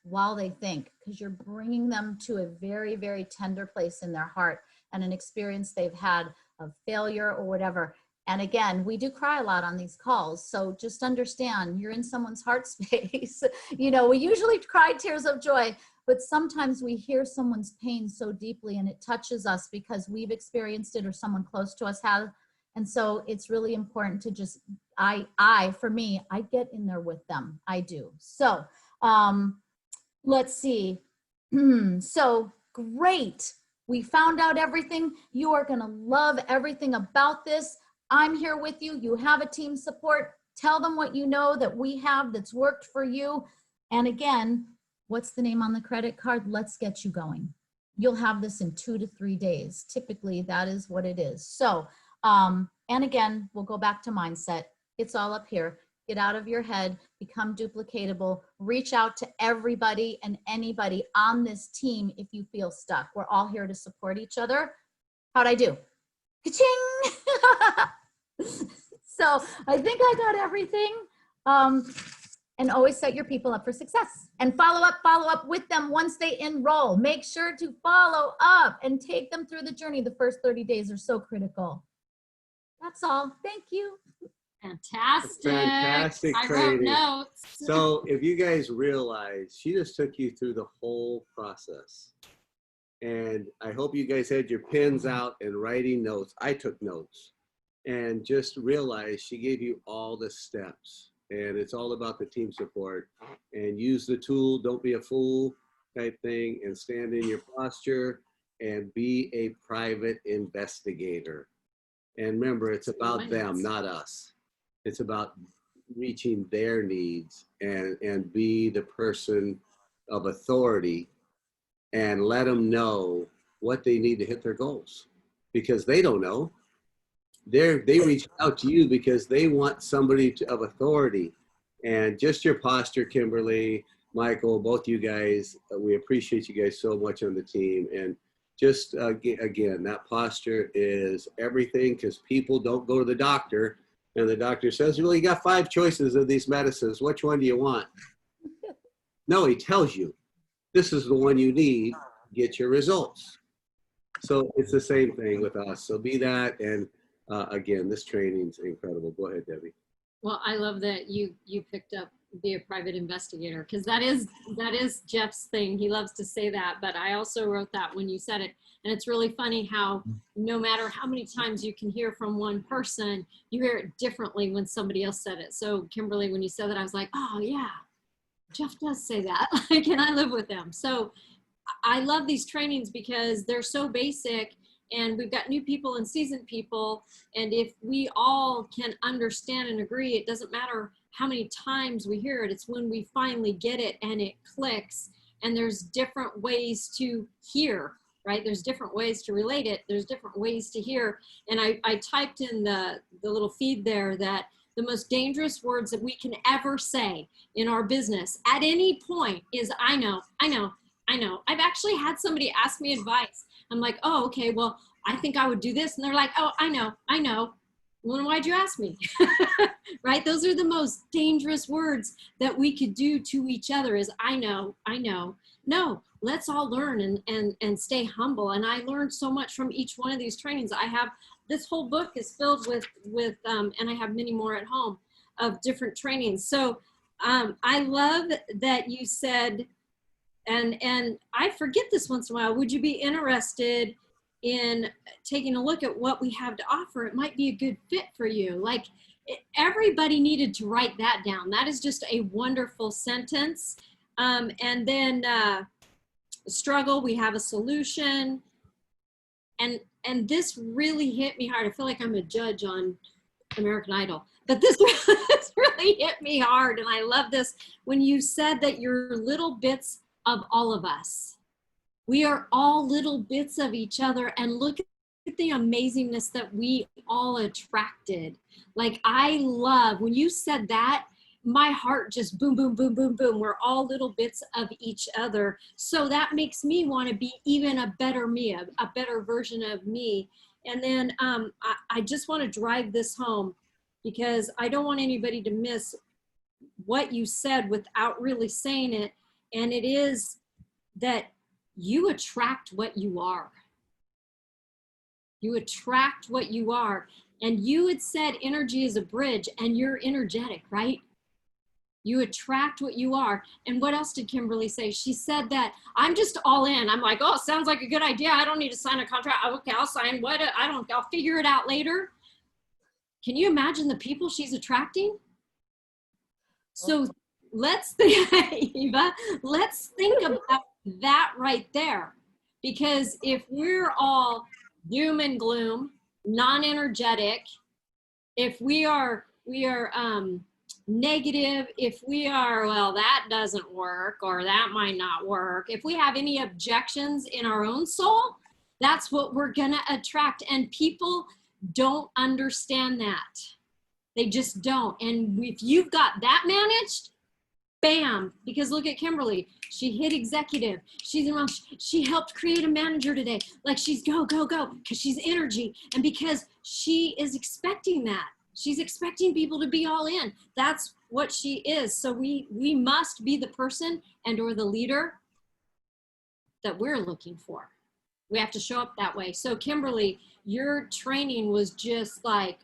while they think, because you're bringing them to a very, very tender place in their heart and an experience they've had of failure or whatever. And again, we do cry a lot on these calls. So just understand you're in someone's heart space. We usually cry tears of joy, but sometimes we hear someone's pain so deeply and it touches us because we've experienced it or someone close to us has. And so it's really important to just, for me, I get in there with them. I do. So let's see. So great. We found out everything. You are going to love everything about this. I'm here with you. You have a team support. Tell them what you know that we have that's worked for you. And again, what's the name on the credit card? Let's get you going. You'll have this in 2 to 3 days. Typically, that is what it is. So, and again, we'll go back to mindset. It's all up here. Get out of your head, become duplicatable, reach out to everybody and anybody on this team if you feel stuck. We're all here to support each other. How'd I do? Ka-ching! So I think I got everything. And always set your people up for success and follow up with them once they enroll. Make sure to follow up and take them through the journey. The first 30 days are so critical. That's all. Thank you. Fantastic. Fantastic I training. wrote notes. So if you guys realize, she just took you through the whole process. And I hope you guys had your pens out and writing notes. I took notes. And just realize she gave you all the steps. And it's all about the team support. And use the tool, don't be a fool type thing, and stand in your posture and be a private investigator. And remember, it's about them, not us. It's about reaching their needs and be the person of authority and let them know what they need to hit their goals, because they don't know. They reach out to you because they want somebody of authority. And just your posture, Kimberly, Michael, both you guys, we appreciate you guys so much on the team. And just again, that posture is everything, because people don't go to the doctor and the doctor says, well, you got 5 choices of these medicines. Which one do you want? No, he tells you, this is the one you need, get your results. So it's the same thing with us. So be that. And again, this training's incredible. Go ahead, Debbie. Well, I love that you picked up be a private investigator, because that is Jeff's thing. He loves to say that, but I also wrote that when you said it. And it's really funny how no matter how many times you can hear from one person, you hear it differently when somebody else said it. So Kimberly, when you said that, I was like, oh yeah, Jeff does say that. Can I live with them? So I love these trainings because they're so basic, and we've got new people and seasoned people. And if we all can understand and agree, it doesn't matter how many times we hear it, it's when we finally get it and it clicks. And there's different ways to hear, right? There's different ways to relate it. There's different ways to hear. And I typed in the little feed there that the most dangerous words that we can ever say in our business at any point is, I know, I know. I've actually had somebody ask me advice. I'm like, oh, okay, well, I think I would do this. And they're like, oh, I know. Well, then why'd you ask me? Right? Those are the most dangerous words that we could do to each other is I know. No, let's all learn and stay humble. And I learned so much from each one of these trainings. I have, this whole book is filled with and I have many more at home of different trainings. So I love that you said, and I forget this once in a while, would you be interested in taking a look at what we have to offer? It might be a good fit for you. Like everybody needed to write that down. That is just a wonderful sentence. And then struggle, we have a solution. And this really hit me hard. I feel like I'm a judge on American Idol, but this really hit me hard. And I love this when you said that you're little bits of all of us. We are all little bits of each other, and look at the amazingness that we all attracted. Like I love, when you said that, my heart just boom, boom, boom, boom, boom. We're all little bits of each other. So that makes me want to be even a better me, a better version of me. And then I just want to drive this home because I don't want anybody to miss what you said without really saying it. And it is that you attract what you are. You attract what you are. And you had said energy is a bridge, and you're energetic, right? You attract what you are. And what else did Kimberly say? She said that I'm just all in. I'm like, oh, sounds like a good idea. I don't need to sign a contract. Okay, I'll sign what? I'll figure it out later. Can you imagine the people she's attracting? So let's think, Eva, let's think about that right there. Because if we're all doom and gloom, non-energetic, if we are negative, if we are, well, that doesn't work, or that might not work, if we have any objections in our own soul, that's what we're gonna attract. And people don't understand that. They just don't. And if you've got that managed, bam, because look at Kimberly. She hit executive. She helped create a manager today. Like she's go, go, go, because she's energy. And because she is expecting that. She's expecting people to be all in. That's what she is. So we must be the person and or the leader that we're looking for. We have to show up that way. So Kimberly, your training was just like,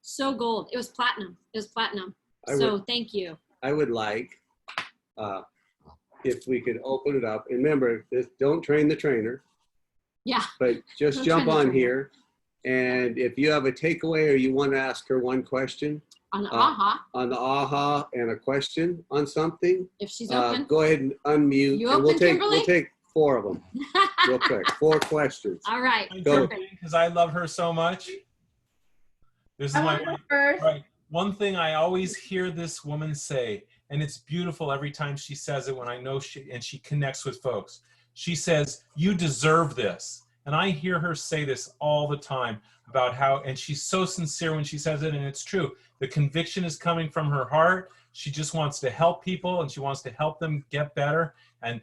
so gold. It was platinum. It was platinum. So thank you. I would like, if we could open it up. And remember, don't train the trainer. Yeah. But just jump on here. And if you have a takeaway or you want to ask her one question. On the AHA. On the AHA and a question on something. If she's open. Go ahead and unmute. You and open, Kimberly? We'll take 4 of them real quick. 4 questions. All right. Go. Because I love her so much. This is my first. right. One thing I always hear this woman say, and it's beautiful every time she says it when I know she connects with folks. She says, you deserve this. And I hear her say this all the time about how, and she's so sincere when she says it, and it's true. The conviction is coming from her heart. She just wants to help people, and she wants to help them get better. And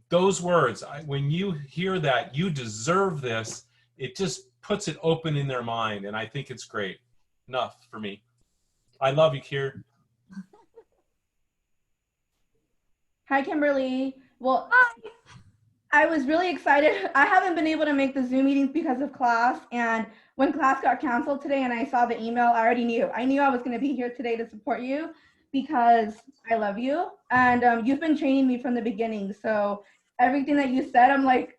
those words, when you hear that, you deserve this, it just puts it open in their mind, and I think it's great. Enough for me. I love you, Kier. Hi, Kimberly. Well, I was really excited. I haven't been able to make the Zoom meetings because of class. And when class got canceled today and I saw the email, I already knew. I knew I was going to be here today to support you because I love you. And you've been training me from the beginning. So everything that you said, I'm like,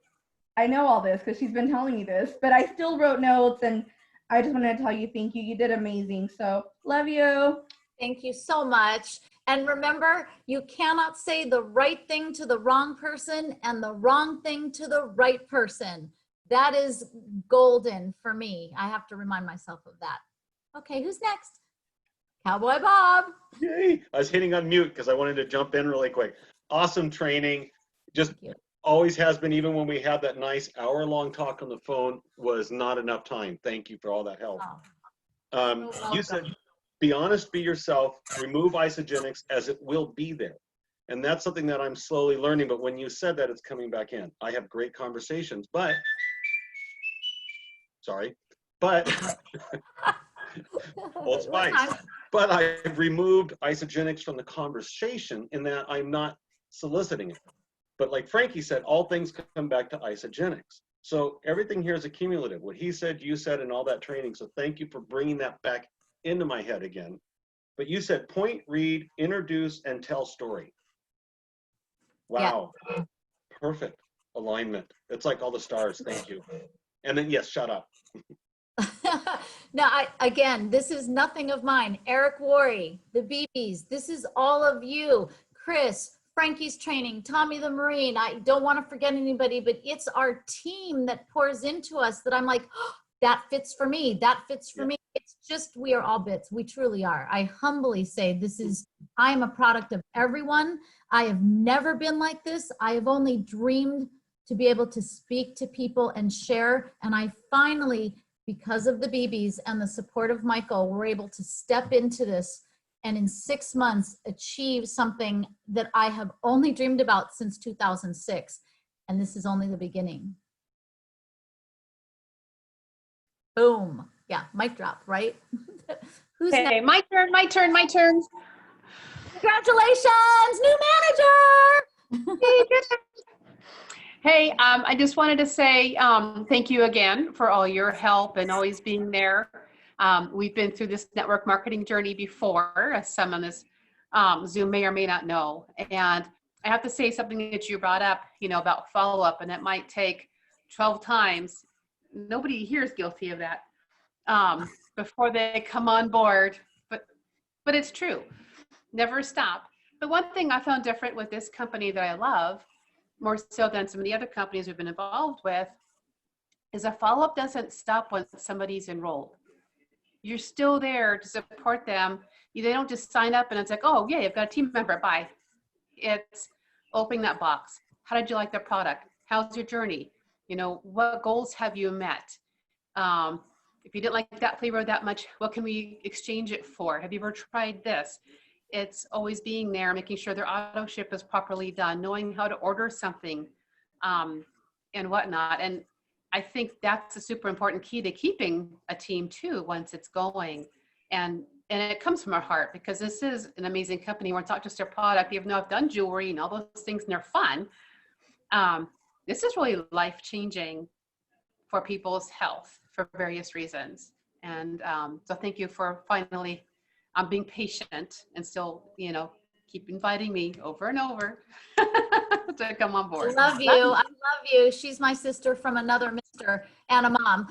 I know all this because she's been telling me this. But I still wrote notes, and I just wanted to tell you thank you. You did amazing. So love you. Thank you so much. And remember, you cannot say the right thing to the wrong person and the wrong thing to the right person. That is golden for me. I have to remind myself of that. Okay, who's next? Cowboy Bob. Yay. I was hitting unmute because I wanted to jump in really quick. Awesome training. Just always has been, even when we had that nice hour-long talk on the phone, was not enough time. Thank you for all that help. You said, be honest, be yourself, remove isogenics as it will be there. And that's something that I'm slowly learning. But when you said that, it's coming back in. I have great conversations, but sorry, but Old Spice. But I've removed isogenics from the conversation in that I'm not soliciting it. But like Frankie said, all things come back to isogenics. So everything here is accumulative. What he said, you said, and all that training. So thank you for bringing that back into my head again. But you said point, read, introduce, and tell story. Wow. Yeah. Perfect alignment. It's like all the stars. Thank you. And then, yes, shut up. Now, again, this is nothing of mine. Eric Worre, the BBs, this is all of you. Chris, Frankie's training, Tommy the Marine. I don't want to forget anybody, but it's our team that pours into us that I'm like, oh, that fits for me. That fits for me. It's just, we are all bits. We truly are. I humbly say I am a product of everyone. I have never been like this. I have only dreamed to be able to speak to people and share. And I finally, because of the BBs and the support of Michael, we're able to step into this and in 6 months achieve something that I have only dreamed about since 2006. And this is only the beginning. Boom. Yeah, mic drop, right? Who's okay, next? my turn. Congratulations, new manager. Hey, I just wanted to say thank you again for all your help and always being there. We've been through this network marketing journey before, as some on this Zoom may or may not know. And I have to say something that you brought up, about follow-up, and it might take 12 times. Nobody here is guilty of that before they come on board, but it's true. Never stop. But one thing I found different with this company that I love, more so than some of the other companies we've been involved with, is a follow-up doesn't stop when somebody's enrolled. You're still there to support them. They don't just sign up and it's like, oh, yeah, you've got a team member, bye. It's opening that box. How did you like the product? How's your journey? What goals have you met? If you didn't like that flavor that much, what can we exchange it for? Have you ever tried this? It's always being there, making sure their auto ship is properly done, knowing how to order something and whatnot. And I think that's a super important key to keeping a team too, once it's going. And it comes from our heart, because this is an amazing company where it's not just their product, even though I've done jewelry and all those things and they're fun. This is really life-changing for people's health for various reasons. And so thank you for finally being patient and still, keep inviting me over and over to come on board. I love you. I love you. She's my sister from another Mr. and a mom.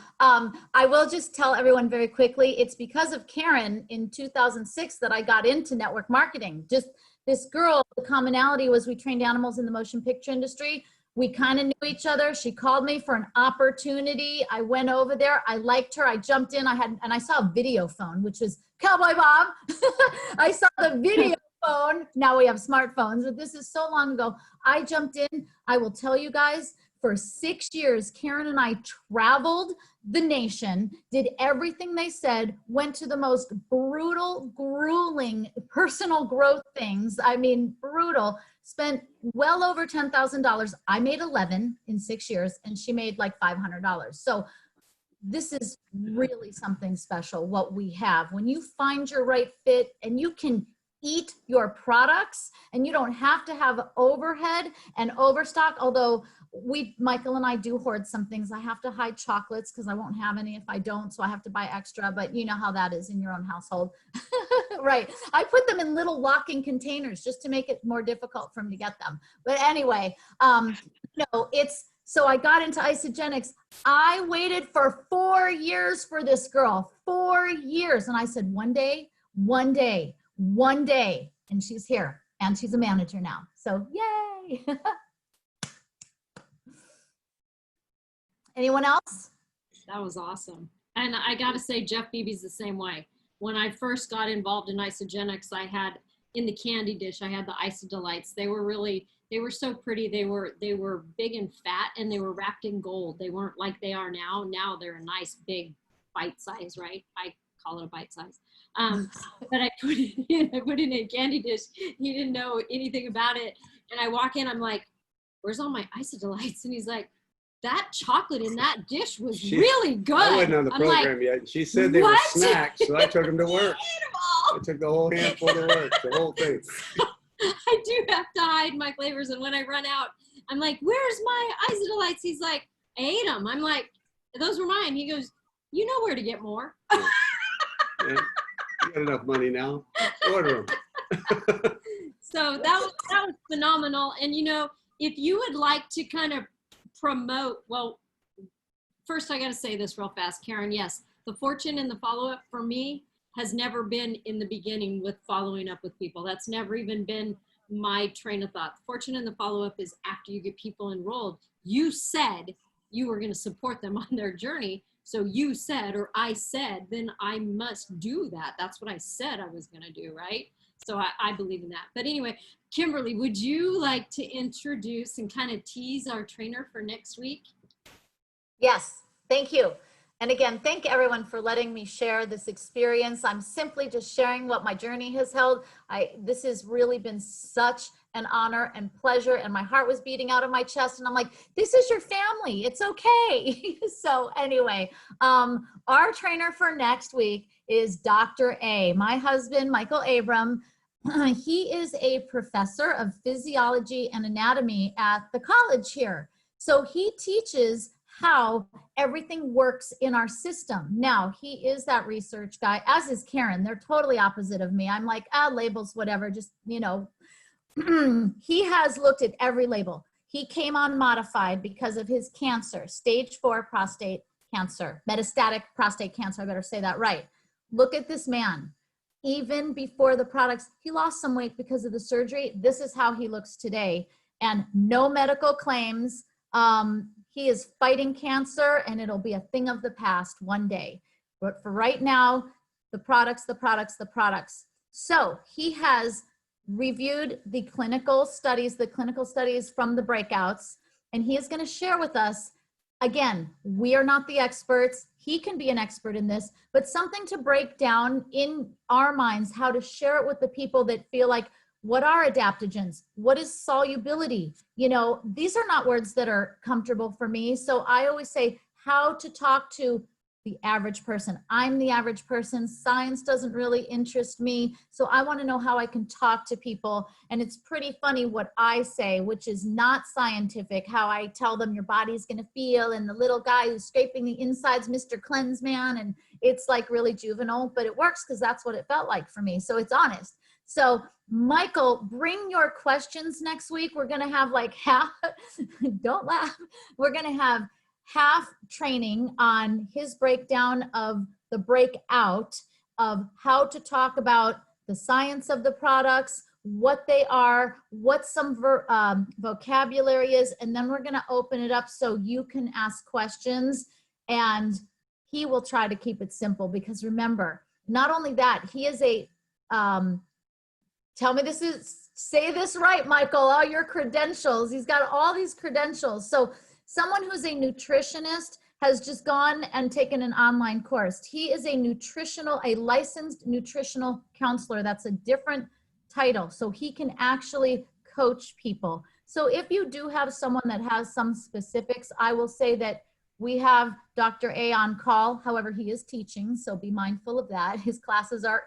I will just tell everyone very quickly, it's because of Karen in 2006 that I got into network marketing. Just this girl, the commonality was we trained animals in the motion picture industry. We kind of knew each other. She called me for an opportunity. I went over there. I liked her. I jumped in. I saw a video phone, which was Cowboy Bob. I saw the video phone. Now we have smartphones, but this is so long ago. I jumped in. I will tell you guys, for 6 years, Karen and I traveled the nation, did everything they said, went to the most brutal, grueling personal growth things. I mean, brutal. Spent well over $10,000. I made 11 in 6 years, and she made like $500. So this is really something special, what we have. When you find your right fit and you can eat your products and you don't have to have overhead and overstock, although Michael and I do hoard some things. I have to hide chocolates because I won't have any if I don't, so I have to buy extra, but you know how that is in your own household. Right. I put them in little locking containers just to make it more difficult for me to get them. But anyway, so I got into isogenics. I waited for 4 years for this girl, 4 years. And I said, one day, and she's here and she's a manager now. So yay. Anyone else? That was awesome. And I got to say, Jeff Beebe's the same way. When I first got involved in isogenics, I had in the candy dish, I had the Isodelights. They were so pretty. They were big and fat, and they were wrapped in gold. They weren't like they are now. Now they're a nice big bite size, right? I call it a bite size. But I put it in. I put it in a candy dish. He didn't know anything about it, and I walk in. I'm like, "Where's all my isodelites?" And he's like, "That chocolate in that dish was really good." I wasn't on the I'm like, program yet. She said they "What?" were snacks, so I took them to work. Ate 'em all. I took the whole handful to work, the whole thing. I do have to hide my flavors, and when I run out, I'm like, "Where's my isodelites?" He's like, "I ate them." I'm like, "Those were mine." He goes, "You know where to get more." Yeah. You got enough money now. Order them. So that was phenomenal. And you know, if you would like to kind of promote, well, first I got to say this real fast, Karen. Yes, the fortune and the follow-up for me has never been in the beginning with following up with people. That's never even been my train of thought. Fortune and the follow-up is after you get people enrolled. You said you were going to support them on their journey. So you said, or I said, then I must do that. That's what I said I was going to do, right? So I believe in that. But anyway, Kimberly, would you like to introduce and kind of tease our trainer for next week? Yes, thank you. And again, thank everyone for letting me share this experience. I'm simply just sharing what my journey has held. This has really been such an honor and pleasure, and my heart was beating out of my chest, and I'm like, this is your family, it's okay. So anyway, our trainer for next week is Dr. A, my husband, Michael Abram. He is a professor of physiology and anatomy at the college here. So he teaches how everything works in our system. Now, he is that research guy, as is Karen. They're totally opposite of me. I'm like, labels, whatever, just, you know. He has looked at every label. He came on modified because of his cancer, stage 4 prostate cancer, metastatic prostate cancer. I better say that right. Look at this man. Even before the products, he lost some weight because of the surgery. This is how he looks today, and no medical claims. He is fighting cancer, and it'll be a thing of the past one day. But for right now, the products. So he has reviewed the clinical studies from the breakouts, and he is going to share with us, again, we are not the experts. He can be an expert in this, but something to break down in our minds, how to share it with the people that feel like, what are adaptogens? What is solubility? You know, these are not words that are comfortable for me. So I always say how to talk to the average person. I'm the average person. Science doesn't really interest me. So I want to know how I can talk to people. And it's pretty funny what I say, which is not scientific, how I tell them your body's going to feel, and the little guy who's scraping the insides, Mr. Cleanse Man. And it's like really juvenile, but it works because that's what it felt like for me. So it's honest. So Michael, bring your questions next week. We're going to have like half, don't laugh. We're going to have half training on his breakdown of the breakout, of how to talk about the science of the products, what they are, what some vocabulary is, and then we're going to open it up so you can ask questions, and he will try to keep it simple, because remember, not only that, he is a, say this right, Michael, all your credentials. He's got all these credentials. So someone who's a nutritionist has just gone and taken an online course. He is a licensed nutritional counselor. That's a different title. So he can actually coach people. So if you do have someone that has some specifics, I will say that we have Dr. A on call. However, he is teaching, so be mindful of that. His classes are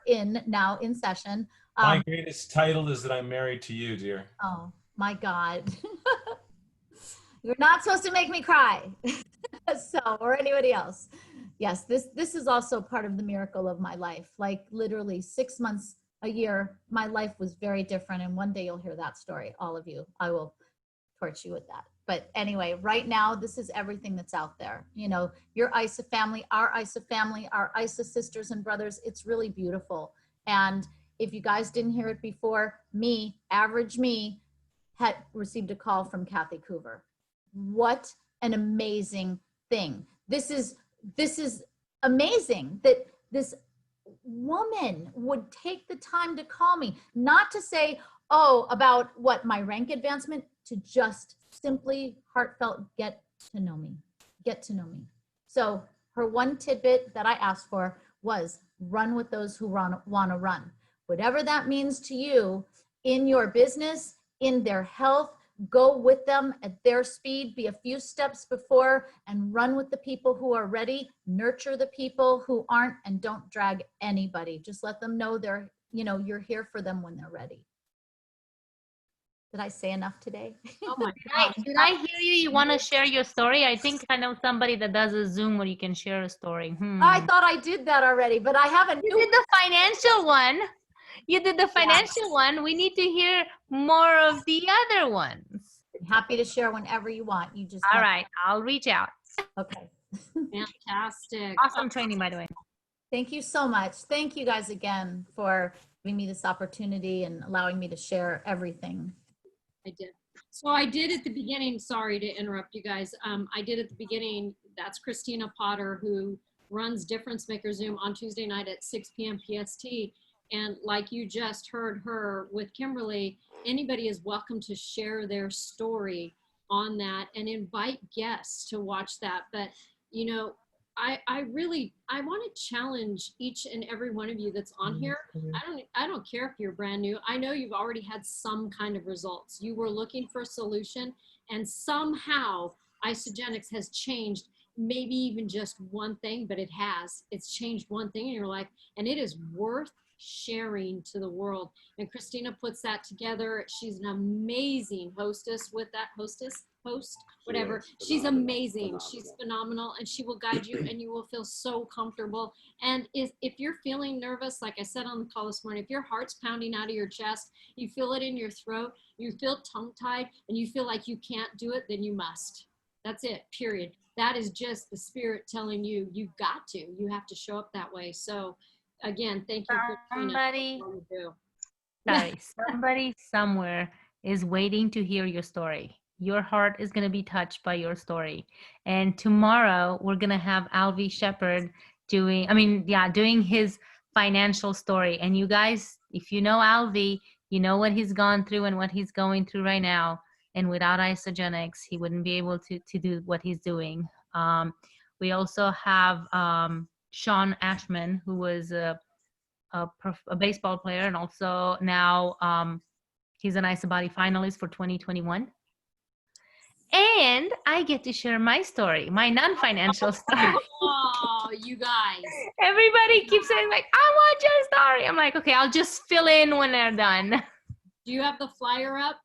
now in session. My greatest title is that I'm married to you, dear. Oh my God. You're not supposed to make me cry. So, or anybody else. Yes, this is also part of the miracle of my life. Like literally 6 months, a year, my life was very different. And one day you'll hear that story, all of you. I will torch you with that. But anyway, right now, this is everything that's out there. You know, your ISA family, our ISA sisters and brothers, it's really beautiful. And if you guys didn't hear it before, average me, had received a call from Kathy Coover. What an amazing thing. This is amazing that this woman would take the time to call me, not to say, oh, about what, my rank advancement, to just simply heartfelt get to know me. So her one tidbit that I asked for was run with those who want to run. Whatever that means to you in your business, in their health, go with them at their speed, be a few steps before, and run with the people who are ready, nurture the people who aren't, and don't drag anybody. Just let them know they're, you're here for them when they're ready. Did I say enough today? Oh my Did I hear you? You want to share your story? I think I know somebody that does a Zoom where you can share a story. I thought I did that already, but I haven't. You did the financial one. You did the financial one. We need to hear more of the other ones. Happy to share whenever you want. You just all right. I'll reach out. Okay. Fantastic. Awesome training, by the way. Thank you so much. Thank you guys again for giving me this opportunity and allowing me to share everything. I did. So I did at the beginning, sorry to interrupt you guys. I did at the beginning, that's Christina Potter, who runs Difference Maker Zoom on Tuesday night at 6 p.m. PST. And like you just heard her with Kimberly, anybody is welcome to share their story on that and invite guests to watch that. But, I want to challenge each and every one of you that's on here. I don't care if you're brand new. I know you've already had some kind of results. You were looking for a solution, and somehow Isagenix has changed maybe even just one thing, but it has. It's changed one thing in your life, and it is worth sharing to the world. And Christina puts that together. She's an amazing host, whatever. She's amazing. She's phenomenal, and she will guide you, and you will feel so comfortable. And if you're feeling nervous, like I said on the call this morning, if your heart's pounding out of your chest, you feel it in your throat, you feel tongue-tied, and you feel like you can't do it, then you must. That's it, period. That is just the spirit telling you, you've got to. You have to show up that way. So again, thank you, Christina. Somebody somewhere is waiting to hear your story. Your heart is going to be touched by your story. And tomorrow we're going to have Alvy Shepard doing his financial story. And you guys, if you know Alvy, you know what he's gone through and what he's going through right now. And without Isagenix, he wouldn't be able to do what he's doing. We also have Sean Ashman, who was a baseball player, and also now he's an IsaBody finalist for 2021. And I get to share my story, my non-financial story. Oh, you guys. Everybody keeps saying, like, I want your story. I'm like, okay, I'll just fill in when they're done. Do you have the flyer up?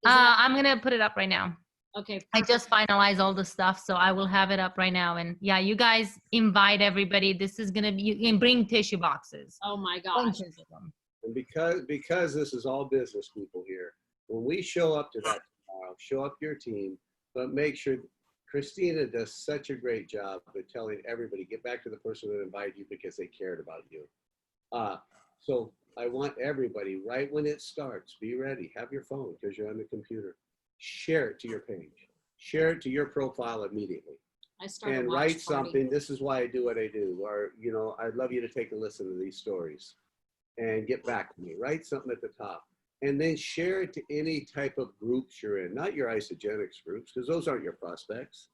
I'm going to put it up right now. Okay. I just finalized all the stuff, so I will have it up right now. And yeah, you guys invite everybody. This is going to be, you can bring tissue boxes. Oh my gosh. And because this is all business people here, when we show up to that tomorrow, show up your team, but make sure Christina does such a great job of telling everybody, get back to the person that invited you because they cared about you. So I want everybody, right when it starts, be ready. Have your phone because you're on the computer. Share it to your page. Share it to your profile immediately. And write something. This is why I do what I do. Or, I'd love you to take a listen to these stories and get back to me. Write something at the top. And then share it to any type of groups you're in. Not your Isagenix groups, because those aren't your prospects.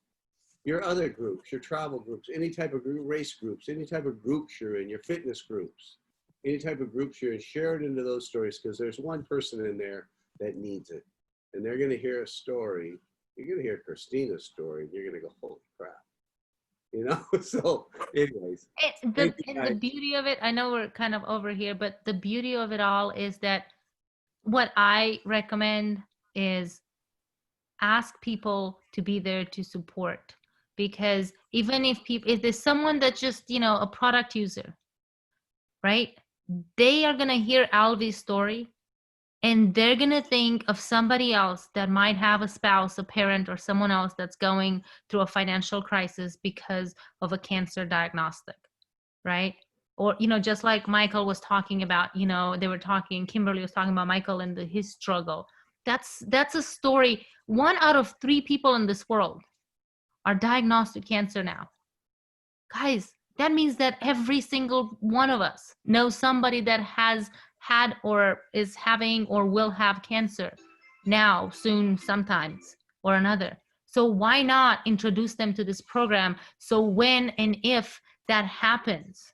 Your other groups, your travel groups, any type of group, race groups, any type of groups you're in, your fitness groups, any type of groups you're in, share it into those stories, because there's one person in there that needs it. And they're going to hear a story. You're going to hear Christina's story. And you're going to go, holy crap. So anyways. The beauty of it, I know we're kind of over here, but the beauty of it all is that what I recommend is ask people to be there to support. Because even if there's someone that's just, a product user, right? They are going to hear Alvy's story. And they're going to think of somebody else that might have a spouse, a parent, or someone else that's going through a financial crisis because of a cancer diagnostic, right? Or, just like Michael was talking about, Kimberly was talking about Michael and his struggle. That's a story. 1 out of 3 people in this world are diagnosed with cancer now. Guys, that means that every single one of us knows somebody that has had or is having or will have cancer now, soon, sometimes or another. So why not introduce them to this program so when and if that happens,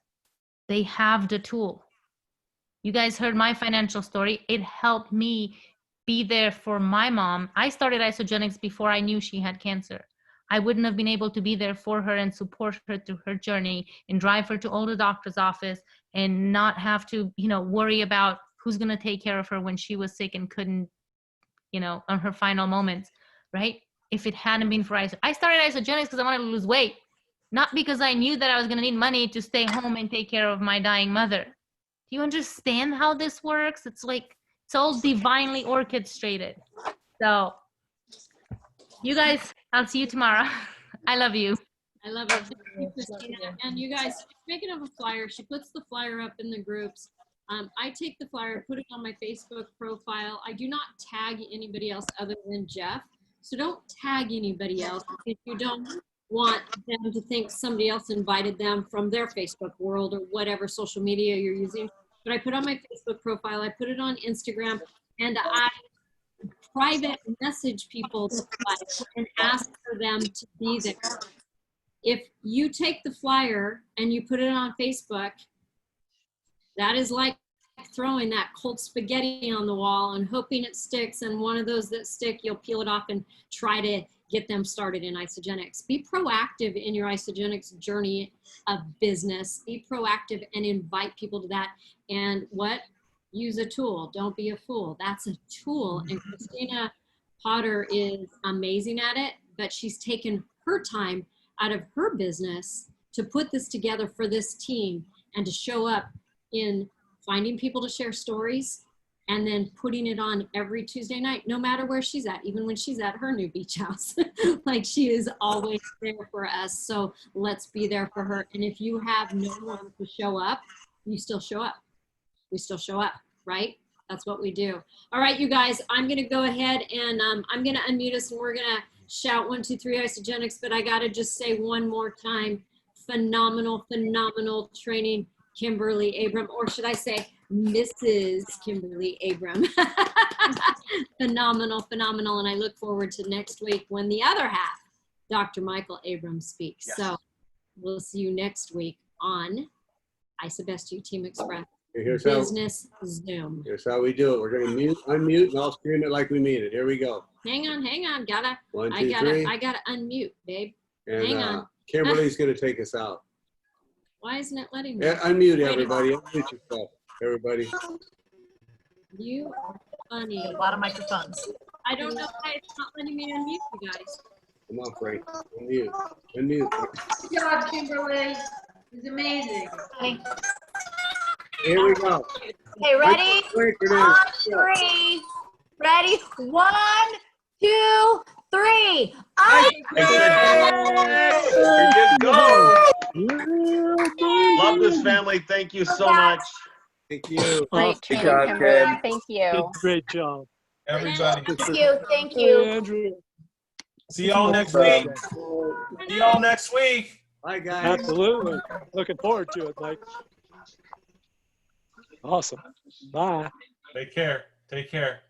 they have the tool. You guys heard my financial story. It helped me be there for my mom. I started Isogenics before I knew she had cancer. I wouldn't have been able to be there for her and support her through her journey and drive her to all the doctor's office and not have to, worry about who's going to take care of her when she was sick and couldn't, on her final moments, right? If it hadn't been for I started Isogenics because I wanted to lose weight, not because I knew that I was going to need money to stay home and take care of my dying mother. Do you understand how this works? It's like, it's all divinely orchestrated. So you guys, I'll see you tomorrow. I love you. I love it. Thank you, Christina. And you guys, speaking of a flyer, she puts the flyer up in the groups. I take the flyer, put it on my Facebook profile. I do not tag anybody else other than Jeff. So don't tag anybody else if you don't want them to think somebody else invited them from their Facebook world or whatever social media you're using. But I put on my Facebook profile, I put it on Instagram, and I private message people and ask for them to be there. If you take the flyer and you put it on Facebook, that is like throwing that cold spaghetti on the wall and hoping it sticks, and one of those that stick, you'll peel it off and try to get them started in Isogenics. Be proactive in your Isogenics journey of business. Be proactive and invite people to that. And what? Use a tool. Don't be a fool. That's a tool. And Christina Potter is amazing at it, but she's taken her time out of her business to put this together for this team and to show up in finding people to share stories and then putting it on every Tuesday night, no matter where she's at, even when she's at her new beach house. Like, she is always there for us. So let's be there for her. And if you have no one to show up, you still show up. We still show up, right? That's what we do. All right, you guys, I'm going to go ahead and I'm going to unmute us and we're going to shout 1, 2, 3 Isogenics, but I got to just say one more time, phenomenal, phenomenal training, Kimberly Abram, or should I say Mrs. Kimberly Abram. Phenomenal, phenomenal. And I look forward to next week when the other half, Dr. Michael Abram, speaks. Yes. So we'll see you next week on ISOBEST U Team Express Business Zoom. Here's how we do it. We're going to unmute, and I'll scream it like we mean it. Here we go. Hang on. Gotta, 1, 2, 3. I gotta unmute, babe. And, hang on. Kimberly's going to take us out. Why isn't it letting me? Yeah, unmute everybody. Unmute yourself, everybody. You are funny. A lot of microphones. I don't know why it's not letting me unmute you guys. Come on, Frank. Unmute. Unmute. Good job, Kimberly. It's amazing. Here we go. Okay, ready? On 3. Ready? 1, 2, 3. Love this family. Thank you so much. Thank you. Great Good training, job, Kimberly. Ken. Thank you. Great job. Everybody. Thank you. Andrew. See y'all next week. See y'all next week. Bye, guys. Absolutely. Looking forward to it, Mike. Awesome. Bye. Take care. Take care.